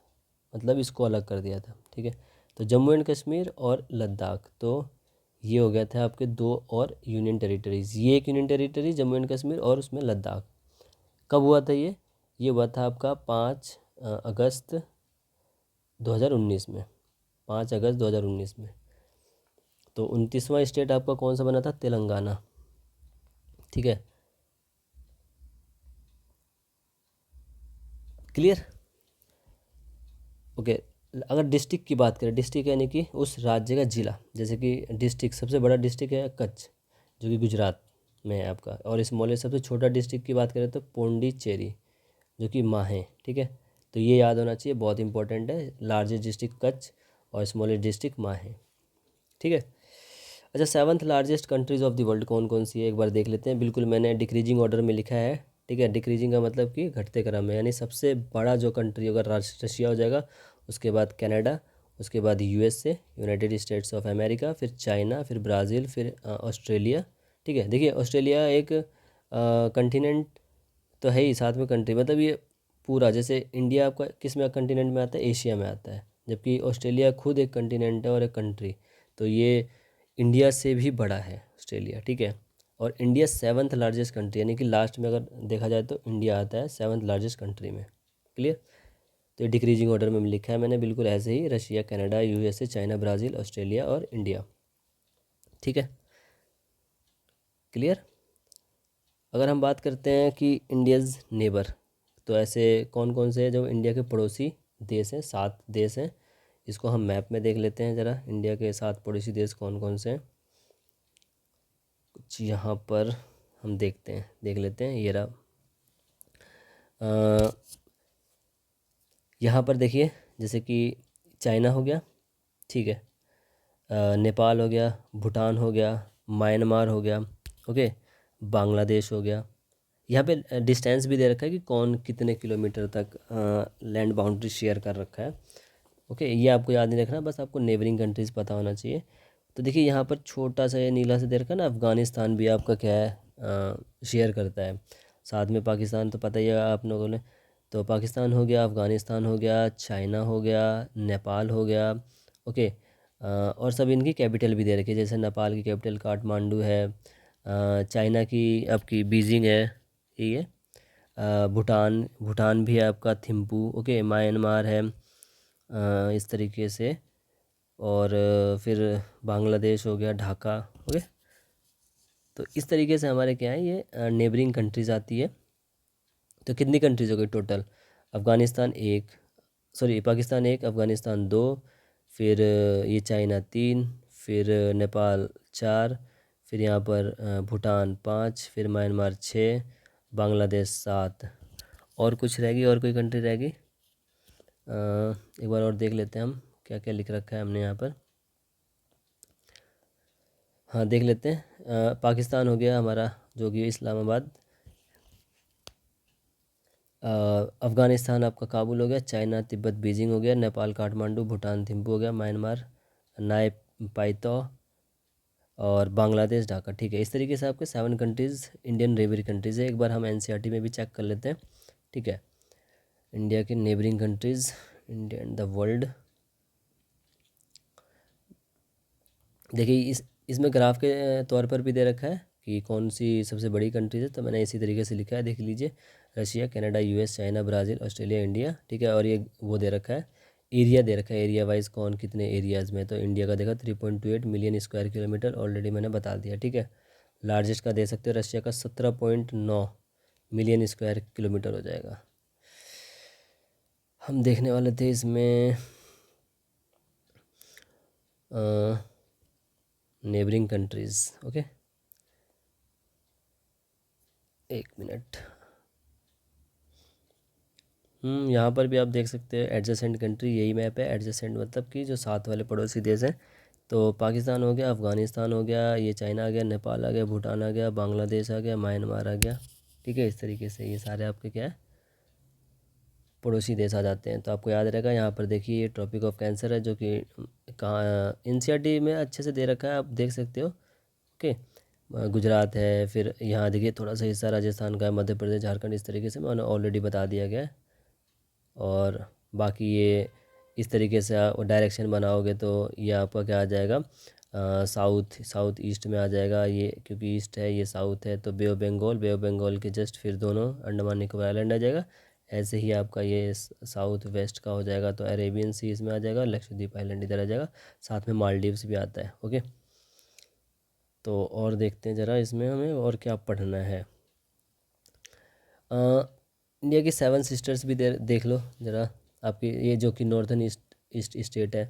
मतलब इसको अलग कर दिया था। ठीक है, तो जम्मू एंड कश्मीर और लद्दाख, तो ये हो गया था आपके दो और यूनियन टेरिटरीज़। ये एक union territory Jammu and Kashmir और उसमें लद्दाख। कब हुआ था ये हुआ था आपका 5 अगस्त 2019 में, 5 अगस्त 2019 में। तो 29वां स्टेट आपका कौन सा बना था? तेलंगाना। ठीक है, क्लियर? ओके, अगर डिस्ट्रिक्ट की बात करें, डिस्ट्रिक्ट यानी कि उस राज्य का ज़िला, जैसे कि डिस्ट्रिक्ट, सबसे बड़ा डिस्ट्रिक्ट है कच्छ, जो कि गुजरात में है आपका। और स्मॉलेस्ट सबसे छोटा डिस्ट्रिक्ट की बात करें तो पौंडीचेरी, जो कि माहे। ठीक है, तो ये याद होना चाहिए, बहुत इंपॉर्टेंट है। लार्जेस्ट डिस्ट्रिक्ट कच्छ और स्मॉलेस्ट डिस्ट्रिक्ट माहे। ठीक है, अच्छा, 7th largest countries of the world कौन कौन सी है एक बार देख लेते हैं। बिल्कुल मैंने डिक्रीजिंग ऑर्डर में लिखा है। ठीक है, डिक्रीजिंग का मतलब कि घटते क्रम में, यानी सबसे बड़ा जो कंट्री अगर रशिया हो जाएगा, उसके बाद कनाडा, उसके बाद USA, United states of America, फिर चाइना, फिर ब्राज़ील, फिर ऑस्ट्रेलिया। ठीक है, देखिए ऑस्ट्रेलिया एक कंटिनेंट तो है ही, साथ में कंट्री, मतलब ये पूरा, जैसे इंडिया आपका किस में कंटिनेंट में आता है? एशिया में आता है, जबकि ऑस्ट्रेलिया खुद एक कंटिनेंट है और एक कंट्री। तो ये इंडिया से भी बड़ा है ऑस्ट्रेलिया। ठीक है, और इंडिया 7th लार्जेस्ट कंट्री, यानी कि लास्ट में अगर देखा जाए तो इंडिया आता है 7th लार्जेस्ट कंट्री में। क्लियर? तो ये डिक्रीजिंग ऑर्डर में लिखा है मैंने, बिल्कुल ऐसे ही, Russia, Canada, USA, China, Brazil, Australia और इंडिया। ठीक है, क्लियर? अगर हम बात करते हैं कि इंडियाज़ नेबर, तो ऐसे कौन कौन से हैं जो इंडिया के पड़ोसी देश हैं? 7 देश हैं। इसको हम मैप में देख लेते हैं ज़रा, इंडिया के 7 पड़ोसी देश कौन कौन से हैं। कुछ यहाँ पर हम देख लेते हैं, ये रहा। यहाँ पर देखिए, जैसे कि चाइना हो गया, ठीक है, नेपाल हो गया, भूटान हो गया, म्यांमार हो गया, ओके, बांग्लादेश हो गया। यहाँ पे डिस्टेंस भी दे रखा है कि कौन कितने किलोमीटर तक लैंड बाउंड्री शेयर कर रखा है। ओके, ये आपको याद नहीं रखना, बस आपको नेबरिंग कंट्रीज़ पता होना चाहिए। तो देखिए यहाँ पर छोटा सा ये नीला से दे रखा है ना, अफ़गानिस्तान भी आपका क्या है, शेयर करता है साथ में पाकिस्तान, तो पता ही है आप लोगों ने। तो पाकिस्तान हो गया, अफ़गानिस्तान हो गया, चाइना हो गया, नेपाल हो गया, ओके। और सब इनकी कैपिटल भी दे रखी है, जैसे नेपाल की कैपिटल काठमांडू है, चाइना की आपकी बीजिंग है, ये भूटान भूटान भी है आपका थिम्पू, ओके, म्यांमार है, इस तरीके से। और फिर बांग्लादेश हो गया, ढाका, ओके। तो इस तरीके से हमारे क्या है, ये नेबरिंग कंट्रीज़ आती है। तो कितनी कंट्रीज़ हो गई टोटल? अफ़गानिस्तान एक, सॉरी, पाकिस्तान एक, अफ़गानिस्तान दो, फिर ये चाइना तीन, फिर नेपाल चार, फिर यहाँ पर भूटान पाँच, फिर म्यांमार छः, बांग्लादेश सात। और कुछ रहेगी, और कोई कंट्री रहेगी? एक बार और देख लेते हैं हम क्या क्या लिख रखा है हमने यहाँ पर। हाँ, देख लेते हैं। पाकिस्तान हो गया हमारा, जो कि इस्लामाबाद, अफ़गानिस्तान आपका काबुल हो गया, चाइना तिब्बत बीजिंग हो गया, नेपाल काठमांडू, भूटान थिम्पू हो गया, म्यांमार नाय पाइतो, और बांग्लादेश ढाका। ठीक है, इस तरीके से आपके 7 कंट्रीज़ इंडियन नेबरिंग कंट्रीज़ है। एक बार हम एनसीईआरटी में भी चेक कर लेते हैं। ठीक है, इंडिया के neighbouring countries, India and the world. देखिए इसमें ग्राफ के तौर पर भी दे रखा है कि कौन सी सबसे बड़ी कंट्रीज है, तो मैंने इसी तरीके से लिखा है, देख लीजिए। Russia, Canada, US, China, Brazil, Australia, India, ठीक है। और ये वो दे रखा है, एरिया दे रखा है, एरिया वाइज कौन कितने एरियाज़ में। तो इंडिया का देखा 3.28 मिलियन स्क्वायर किलोमीटर, ऑलरेडी मैंने बता दिया, ठीक है। लार्जेस्ट का दे सकते हो रशिया का 17.9 मिलियन स्क्वायर किलोमीटर हो जाएगा। हम देखने वाले थे इसमें नेबरिंग कंट्रीज़। ओके, एक मिनट। यहाँ पर भी आप देख सकते हैं एडजेसेंट कंट्री, यही मैप है। एडजेसेंट मतलब कि जो साथ वाले पड़ोसी देश हैं। तो पाकिस्तान हो गया, अफ़गानिस्तान हो गया, ये चाइना आ गया, नेपाल आ गया, भूटान आ गया, बांग्लादेश आ गया, म्यांमार आ गया, ठीक है। इस तरीके से ये सारे आपके क्या है, पड़ोसी देश आ जाते हैं। तो आपको याद रहेगा, यहाँ पर देखिए ये ट्रॉपिक ऑफ कैंसर है, जो कि कहाँ एनसीईआरटी में अच्छे से दे रखा है, आप देख सकते हो। ओके, गुजरात है, फिर यहाँ देखिए थोड़ा सा हिस्सा राजस्थान का है, मध्य प्रदेश, झारखंड, इस तरीके से मैंने ऑलरेडी बता दिया गया है। और बाकी ये इस तरीके से आप डायरेक्शन बनाओगे तो ये आपका क्या आ जाएगा, साउथ ईस्ट में आ जाएगा ये, क्योंकि ईस्ट है, ये साउथ है। तो बे ऑफ बंगाल के जस्ट फिर दोनों अंडमान निकोबार आइलैंड आ जाएगा। ऐसे ही आपका ये साउथ वेस्ट का हो जाएगा, तो अरेबियन सी इसमें आ जाएगा, लक्षद्वीप आइलैंड इधर आ जाएगा, साथ में मालदीव्स भी आता है। ओके, तो और देखते हैं ज़रा इसमें हमें और क्या पढ़ना है। इंडिया की 7 सिस्टर्स भी देख लो ज़रा, आपकी ये जो कि नॉर्थन ईस्ट स्टेट है।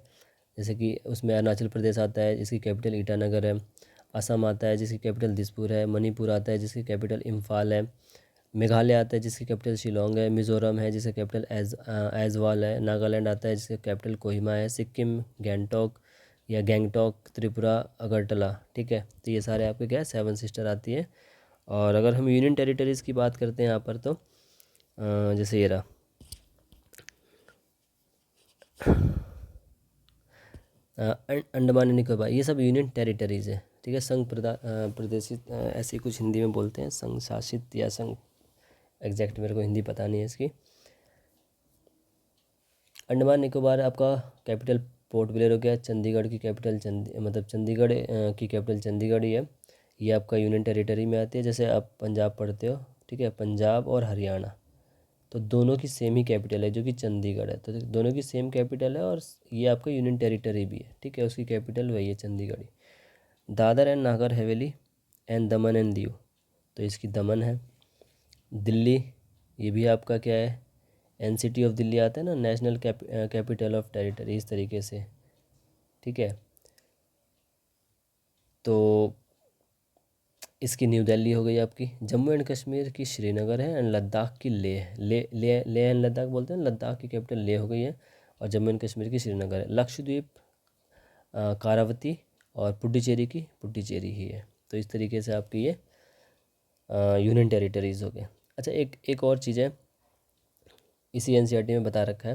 जैसे कि उसमें अरुणाचल प्रदेश आता है, जिसकी कैपिटल ईटानगर है। असम आता है, जिसकी कैपिटल दिसपुर है। मणिपुर आता है, जिसकी कैपिटल इम्फाल है। मेघालय आता है, जिसकी कैपिटल शिलोंग है। मिज़ोरम है, जिसका कैपिटल ऐज़वाल है। नागालैंड आता है, जिसका कैपिटल कोहिमा है। सिक्किम गैंगटॉक या गैंगटॉक, त्रिपुरा अगरतला, ठीक है। तो ये सारे आपके क्या है, 7 सिस्टर आती है। और अगर हम यूनियन टेरिटरीज़ की बात करते हैं यहाँ पर, तो जैसे ये रहा अंडमान एंड निकोबार, ये सब यूनियन टेरिटरीज़ है, ठीक है। प्रदेशित, ऐसे कुछ हिंदी में बोलते हैं, संघ शासित या संघ, एग्जैक्ट मेरे को हिंदी पता नहीं है इसकी। अंडमान निकोबार आपका कैपिटल पोर्ट ब्लेयर हो गया। चंडीगढ़ की कैपिटल मतलब चंडीगढ़ की कैपिटल चंडीगढ़ ही है। ये आपका यूनियन टेरिटरी में आती है। जैसे आप पंजाब पढ़ते हो, ठीक है, पंजाब और हरियाणा, तो दोनों की सेम ही कैपिटल है, जो कि चंडीगढ़ है। तो दोनों की सेम कैपिटल है, और ये आपका यूनियन टेरिटरी भी है, ठीक है। उसकी कैपिटल वही है, चंडीगढ़ ही। Dadar and Nagar Haveli and Daman and Diu, तो इसकी दमन है। दिल्ली, ये भी आपका क्या है, एनसीटी ऑफ दिल्ली आता है ना, नेशनल कैपिटल ऑफ टेरिटरी, इस तरीके से, ठीक है। तो इसकी न्यू दिल्ली हो गई आपकी। जम्मू एंड कश्मीर की श्रीनगर है, एंड लद्दाख की लेह, ले एंड लद्दाख बोलते हैं, लद्दाख की कैपिटल लेह हो गई है, और जम्मू एंड कश्मीर की श्रीनगर है। लक्षद्वीप कारावती, और पुडुचेरी की पुडुचेरी ही है। तो इस तरीके से आपकी ये यूनियन टेरिटरीज़ हो गए। अच्छा, एक और चीज़ है, इसी एनसीईआरटी में बता रखा है,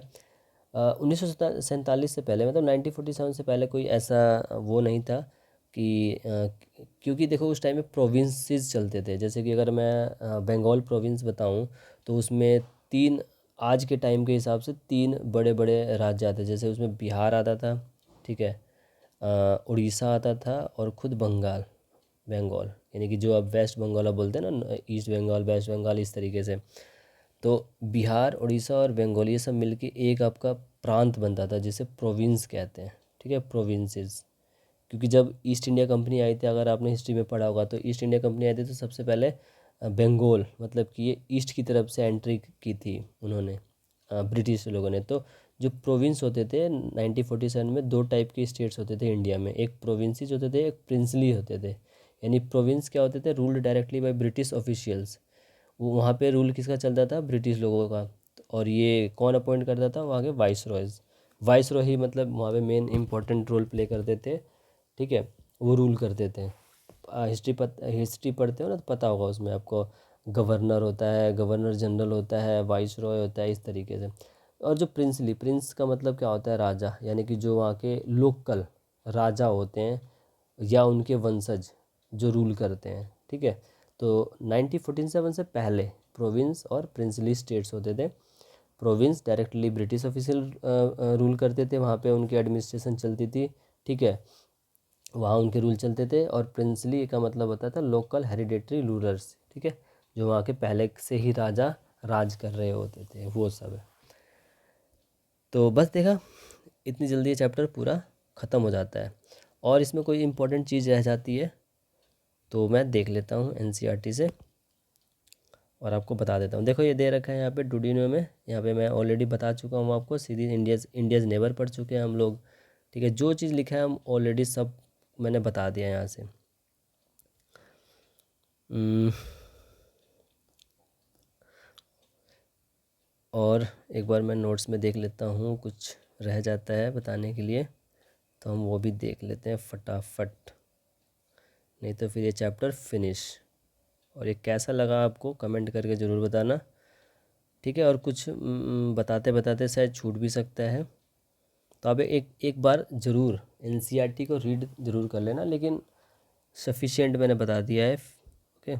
1947 से पहले, मतलब 1947 से पहले कोई ऐसा वो नहीं था कि क्योंकि देखो उस टाइम में प्रोविंसेस चलते थे। जैसे कि अगर मैं बंगाल प्रोविंस बताऊं, तो उसमें 3, आज के टाइम के हिसाब से 3 बड़े बड़े राज्य आते। जैसे उसमें बिहार आता था, ठीक है, उड़ीसा आता था, और खुद बंगाल, यानी कि जो अब वेस्ट बंगाल अब बोलते हैं ना, ईस्ट बंगाल, वेस्ट बंगाल, इस तरीके से। तो बिहार, उड़ीसा और बंगाल, ये सब मिलके एक आपका प्रांत बनता था, जिसे प्रोविंस कहते हैं, ठीक है, प्रोविंसेस। क्योंकि जब ईस्ट इंडिया कंपनी आई थी, अगर आपने हिस्ट्री में पढ़ा होगा, तो ईस्ट इंडिया कंपनी आई थी तो सबसे पहले बंगाल, मतलब कि ये ईस्ट की तरफ से एंट्री की थी उन्होंने, ब्रिटिश लोगों ने। तो जो प्रोविंस होते थे 1947 में, 2 टाइप के स्टेट्स होते थे इंडिया में, एक प्रोविंसेस होते थे, एक प्रिंसली होते थे। यानी प्रोविंस क्या होते थे, ruled directly by British officials. वो वहाँ पे रूल किसका चलता था, ब्रिटिश लोगों का। और ये कौन अपॉइंट करता था, वहाँ के वाइस रॉयज़। वाइस रॉय ही मतलब वहाँ पे मेन इंपॉर्टेंट रोल प्ले करते थे, ठीक है, वो रूल करते थे। हिस्ट्री पढ़ते हो ना, तो पता होगा, उसमें आपको गवर्नर होता है, गवर्नर जनरल होता है, वाइस रॉय होता है, इस तरीके से। और जो प्रिंस का मतलब क्या होता है, राजा, यानी कि जो वहाँ के लोकल राजा होते हैं, या उनके वंशज जो रूल करते हैं, ठीक है। तो 1947 से पहले प्रोविंस और प्रिंसली स्टेट्स होते थे। Province directly British official rule करते थे, वहाँ पे उनकी एडमिनिस्ट्रेशन चलती थी, ठीक है। वहाँ उनके रूल चलते थे। और प्रिंसली का मतलब होता था लोकल हेरिडेटरी रूलर्स, ठीक है, जो वहाँ के पहले से ही राजा राज कर रहे होते थे, वो सब है। तो बस देखा, इतनी जल्दी ये चैप्टर पूरा ख़त्म हो जाता है। और इसमें कोई इम्पोर्टेंट चीज़ रह जाती है तो मैं देख लेता हूँ एनसीईआरटी से और आपको बता देता हूँ। देखो ये दे रखा है यहाँ पे डुडिनो में, यहाँ पे मैं ऑलरेडी बता चुका हूँ आपको। सीधी इंडियाज़ नेबर पढ़ चुके हैं हम लोग, ठीक है। जो चीज़ लिखा है हम ऑलरेडी सब मैंने बता दिया यहाँ से। और एक बार मैं नोट्स में देख लेता हूँ, कुछ रह जाता है बताने के लिए तो हम वो भी देख लेते हैं फटाफट, नहीं तो फिर ये चैप्टर फिनिश। और ये कैसा लगा आपको कमेंट करके ज़रूर बताना, ठीक है। और कुछ बताते बताते शायद छूट भी सकता है, तो आप एक एक बार ज़रूर एनसीईआरटी को रीड ज़रूर कर लेना, लेकिन सफिशिएंट मैंने बता दिया है, ओके।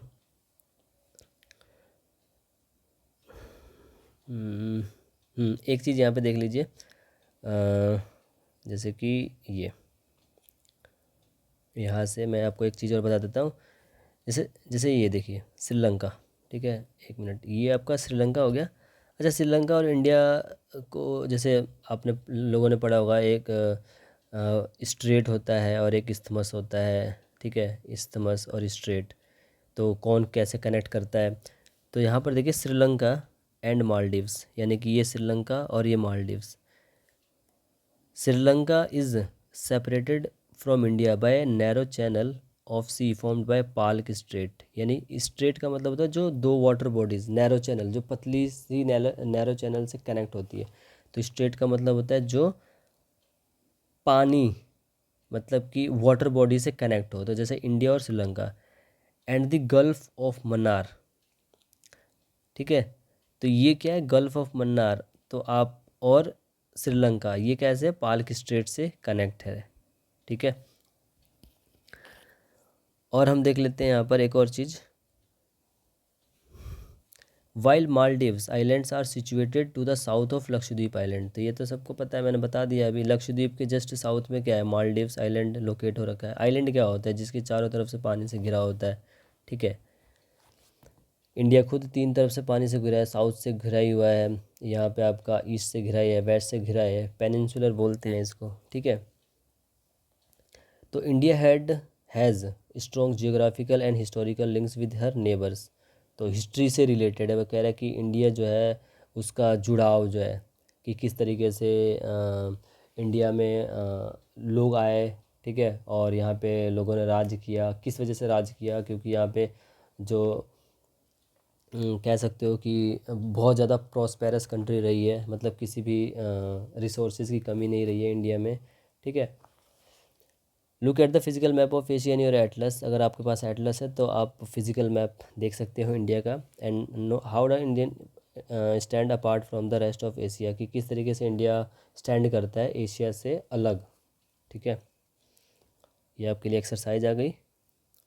एक चीज़ यहाँ पे देख लीजिए, जैसे कि ये यहाँ से मैं आपको एक चीज़ और बता देता हूँ। जैसे जैसे ये देखिए श्रीलंका, ठीक है, एक मिनट, ये आपका श्रीलंका हो गया। अच्छा, श्रीलंका और इंडिया को जैसे आपने लोगों ने पढ़ा होगा, एक स्ट्रेट होता है और एक इस्थमस होता है, ठीक है, इस्थमस और स्ट्रेट, तो कौन कैसे कनेक्ट करता है। तो यहाँ पर देखिए श्रीलंका एंड मालदीव्स, यानी कि ये श्रीलंका और ये Maldives. Sri Lanka is separated from India by narrow channel of sea formed by Palk strait, यानी स्ट्रेट का मतलब होता है जो दो वाटर बॉडीज़, नैरो चैनल जो पतली सी नैरो चैनल से कनेक्ट होती है। तो स्ट्रेट का मतलब होता है जो पानी, मतलब कि वाटर बॉडी से कनेक्ट हो, तो जैसे इंडिया और Sri Lanka. And the gulf of Mannar, ठीक है, तो ये क्या है, गल्फ ऑफ मन्नार। तो आप और श्रीलंका ये कैसे पाल्क स्ट्रेट से कनेक्ट है, ठीक है। और हम देख लेते हैं यहाँ पर एक और चीज़, while Maldives islands are situated to the south of Lakshadweep island. तो ये तो सबको पता है, मैंने बता दिया अभी। लक्षद्वीप के जस्ट साउथ में क्या है, मालदीव्स आइलैंड लोकेट हो रखा है। आइलैंड क्या होता है, जिसके चारों तरफ से पानी से घिरा होता है, ठीक है। इंडिया खुद तीन तरफ से पानी से घिरा है, साउथ से घिरा ही हुआ है, यहाँ पे आपका ईस्ट से घिरा है, वेस्ट से घिरा है, पेनिनसुलर बोलते हैं इसको, ठीक है। तो India has strong geographical and historical links with her neighbours. तो हिस्ट्री से रिलेटेड है, वो कह रहा है कि इंडिया जो है उसका जुड़ाव जो है, कि किस तरीके से इंडिया में लोग आए, ठीक है, और यहाँ पे लोगों ने राज किया, किस वजह से राज किया, क्योंकि यहाँ पे जो कह सकते हो कि बहुत ज़्यादा प्रॉस्पेरस कंट्री रही है, मतलब किसी भी रिसोर्सेज की कमी नहीं रही है इंडिया में, ठीक है। Look at the physical map of Asia in your Atlas, अगर आपके पास एटलस है तो आप फिजिकल मैप देख सकते हो इंडिया का। And know how the Indian stand apart from the rest of Asia, कि किस तरीके से इंडिया स्टैंड करता है एशिया से अलग, ठीक है। ये आपके लिए एक्सरसाइज आ गई,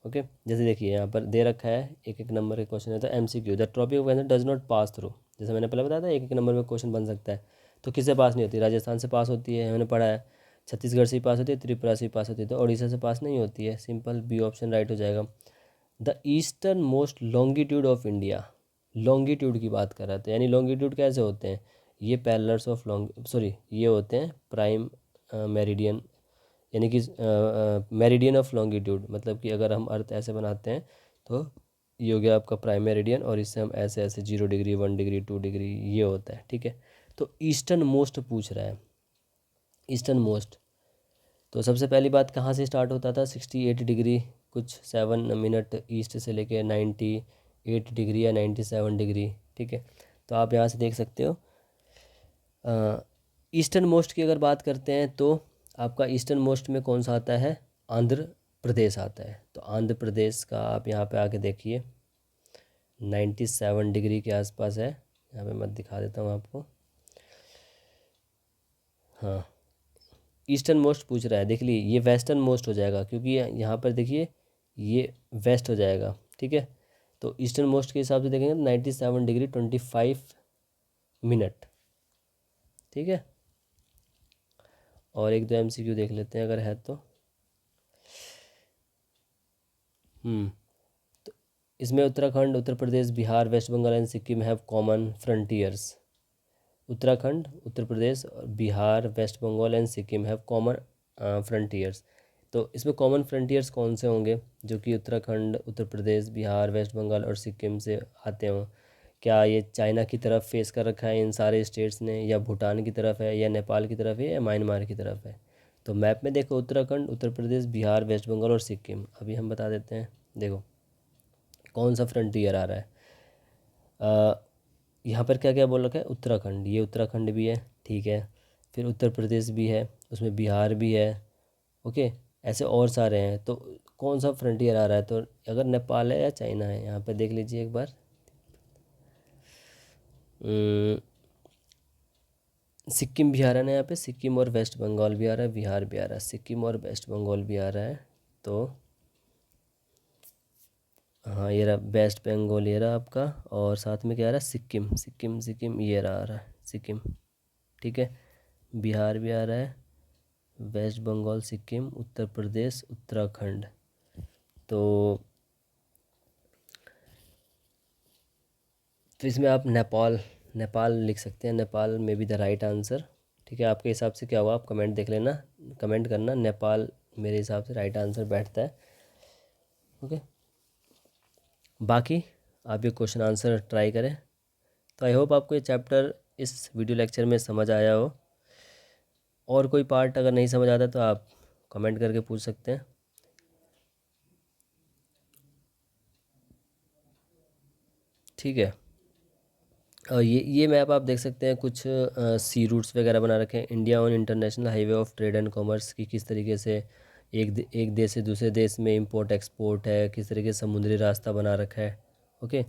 ओके। जैसे देखिए यहाँ पर दे रखा है एक एक नंबर के क्वेश्चन है, तो MCQ, the tropic of cancer does not pass through. जैसे मैंने पहले बताया था एक एक नंबर में क्वेश्चन बन सकता है। तो किससे पास नहीं होती, राजस्थान से पास होती है, मैंने पढ़ा है। छत्तीसगढ़ से पास होती है, त्रिपुरा से पास होती है, तो उड़ीसा से पास नहीं होती है। सिंपल बी ऑप्शन राइट हो जाएगा। The eastern most longitude of India, longitude की बात कर रहा था, यानी लॉन्गिट्यूड कैसे होते हैं, ये पैरेलल्स ऑफ लॉन्ग सॉरी ये होते हैं प्राइम मेरिडियन, यानी कि मेरिडियन ऑफ लॉन्गिट्यूड, मतलब कि अगर हम अर्थ ऐसे बनाते हैं तो ये हो गया आपका प्राइम मेरिडियन, और इससे हम ऐसे ऐसे 0 डिग्री 1 डिग्री 2 डिग्री ये होता है, ठीक है। तो ईस्टर्न मोस्ट पूछ रहा है, ईस्टर्न मोस्ट। तो सबसे पहली बात कहाँ से स्टार्ट होता था, 68 डिग्री कुछ 7 मिनट ईस्ट से लेके 98 डिग्री या 97 डिग्री, ठीक है। तो आप यहाँ से देख सकते हो। ईस्टर्न मोस्ट की अगर बात करते हैं तो आपका ईस्टर्न मोस्ट में कौन सा आता है, आंध्र प्रदेश आता है। तो आंध्र प्रदेश का आप यहाँ पे आके देखिए 97 डिग्री के आसपास है। यहाँ पे मैं दिखा देता हूँ आपको, हाँ ईस्टर्न मोस्ट पूछ रहा है, देख लीजिए ये वेस्टर्न मोस्ट हो जाएगा, क्योंकि यहाँ पर देखिए ये वेस्ट हो जाएगा, ठीक है। तो ईस्टर्न मोस्ट के हिसाब से देखेंगे तो 97 डिग्री 25 मिनट, ठीक है। और एक दो MCQ देख लेते हैं अगर है तो। तो इसमें Uttarakhand, Uttar Pradesh, Bihar, West Bengal and Sikkim have common frontiers. Uttarakhand, Uttar Pradesh, Bihar, West Bengal and Sikkim have common frontiers. तो इसमें कॉमन फ्रंटियर्स कौन से होंगे जो कि उत्तराखंड, उत्तर प्रदेश, बिहार, वेस्ट बंगाल और सिक्किम से आते हों? क्या ये चाइना की तरफ फेस कर रखा है इन सारे स्टेट्स ने, या भूटान की तरफ है, या नेपाल की तरफ है, या म्यांमार की तरफ है? तो मैप में देखो उत्तराखंड, उत्तर प्रदेश, बिहार, वेस्ट बंगाल और सिक्किम। अभी हम बता देते हैं। देखो कौन सा फ्रंटियर आ रहा है। यहाँ पर क्या क्या बोल रखा है? उत्तराखंड, ये उत्तराखंड भी है, ठीक है। फिर उत्तर प्रदेश भी है, उसमें बिहार भी है, ओके। ऐसे और सारे हैं। तो कौन सा फ्रंटियर आ रहा है? तो अगर नेपाल है या चाइना है, यहाँ पे देख लीजिए एक बार। सिक्किम भी आ रहा है ना यहाँ पे, सिक्किम और वेस्ट बंगाल भी आ रहा है, बिहार भी आ रहा है, सिक्किम और वेस्ट बंगाल भी आ रहा है। तो हाँ, ये रहा वेस्ट बंगाल, ये रहा आपका, और साथ में क्या आ रहा है? सिक्किम, सिक्किम, सिक्किम, ये रहा आ रहा है सिक्किम, ठीक है। बिहार भी आ रहा है, वेस्ट बंगाल, सिक्किम, उत्तर प्रदेश, उत्तराखंड। तो इसमें आप नेपाल, नेपाल लिख सकते हैं। नेपाल में भी द राइट आंसर, ठीक है। आपके हिसाब से क्या हुआ? आप कमेंट देख लेना, कमेंट करना। नेपाल मेरे हिसाब से राइट आंसर बैठता है, ओके। बाकी आप ये क्वेश्चन आंसर ट्राई करें। तो आई होप आपको ये चैप्टर इस वीडियो लेक्चर में समझ आया हो। और कोई पार्ट अगर नहीं समझ आता तो आप कमेंट करके पूछ सकते हैं, ठीक है। और ये मैप आप देख सकते हैं, कुछ सी रूट्स वगैरह बना रखे हैं। India on international highway of trade and commerce की किस तरीके से एक देश से दूसरे देश में इंपोर्ट एक्सपोर्ट है, किस तरीके से समुद्री रास्ता बना रखा है, ओके।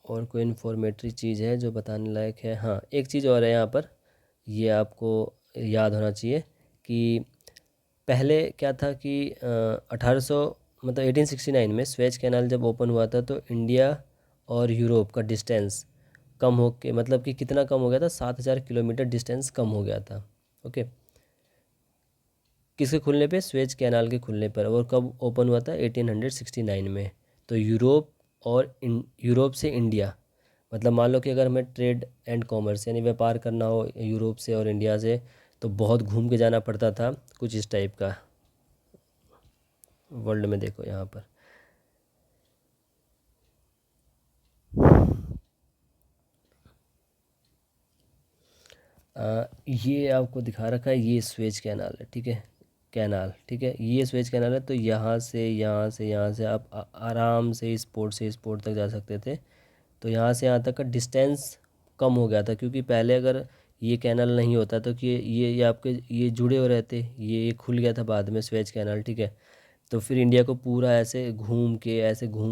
और कोई इन्फॉर्मेटरी चीज़ है जो बताने लायक है? हाँ, एक चीज़ और है यहाँ पर, ये आपको याद होना चाहिए कि पहले क्या था कि 1800 मतलब 1869 में स्वेज कैनाल जब ओपन हुआ था तो इंडिया और यूरोप का डिस्टेंस कम हो के, मतलब कि कितना कम हो गया था? 7000 किलोमीटर डिस्टेंस कम हो गया था, ओके। किसके खुलने पे? स्वेज कैनाल के खुलने पर। और कब ओपन हुआ था? 1869 में। तो यूरोप और यूरोप से इंडिया, मतलब मान लो कि अगर हमें ट्रेड एंड कॉमर्स यानी व्यापार करना हो यूरोप से और इंडिया से, तो बहुत घूम के जाना पड़ता था, कुछ इस टाइप का। वर्ल्ड में देखो यहाँ पर ये आपको दिखा रखा है, ये स्वेज कैनाल है, ठीक है। कैनाल, ठीक है, ये स्वेज कैनाल है। तो यहाँ से आप आराम से इस पोर्ट से इस पोर्ट तक जा सकते थे। तो यहाँ से यहाँ तक का डिस्टेंस कम हो गया था, क्योंकि पहले अगर ये कैनाल नहीं होता तो कि ये आपके ये जुड़े हो रहते, ये खुल गया था बाद में स्वेज कैनाल, ठीक है। तो फिर इंडिया को पूरा ऐसे घूम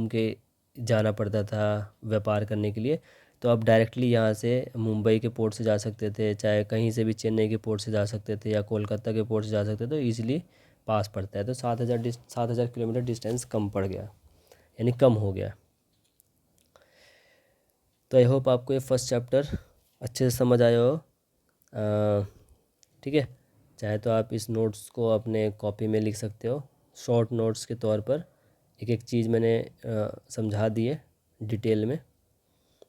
के जाना पड़ता था व्यापार करने के लिए। तो आप डायरेक्टली यहाँ से मुंबई के पोर्ट से जा सकते थे, चाहे कहीं से भी चेन्नई के पोर्ट से जा सकते थे, या कोलकाता के पोर्ट से जा सकते थे, तो ईजिली पास पड़ता है। तो 7000 किलोमीटर डिस्टेंस कम पड़ गया, यानी कम हो गया। तो आई होप आपको ये फर्स्ट चैप्टर अच्छे से समझ आया हो, ठीक है। चाहे तो आप इस नोट्स को अपने कॉपी में लिख सकते हो, शॉर्ट नोट्स के तौर पर। एक एक चीज़ मैंने समझा दी है डिटेल में।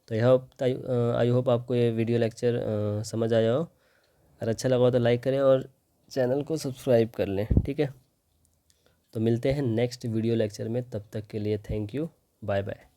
तो आई होप आपको ये वीडियो लेक्चर समझ आया हो। अगर अच्छा लगा हो तो लाइक करें और चैनल को सब्सक्राइब कर लें, ठीक है। तो मिलते हैं नेक्स्ट वीडियो लेक्चर में, तब तक के लिए थैंक यू, बाय बाय।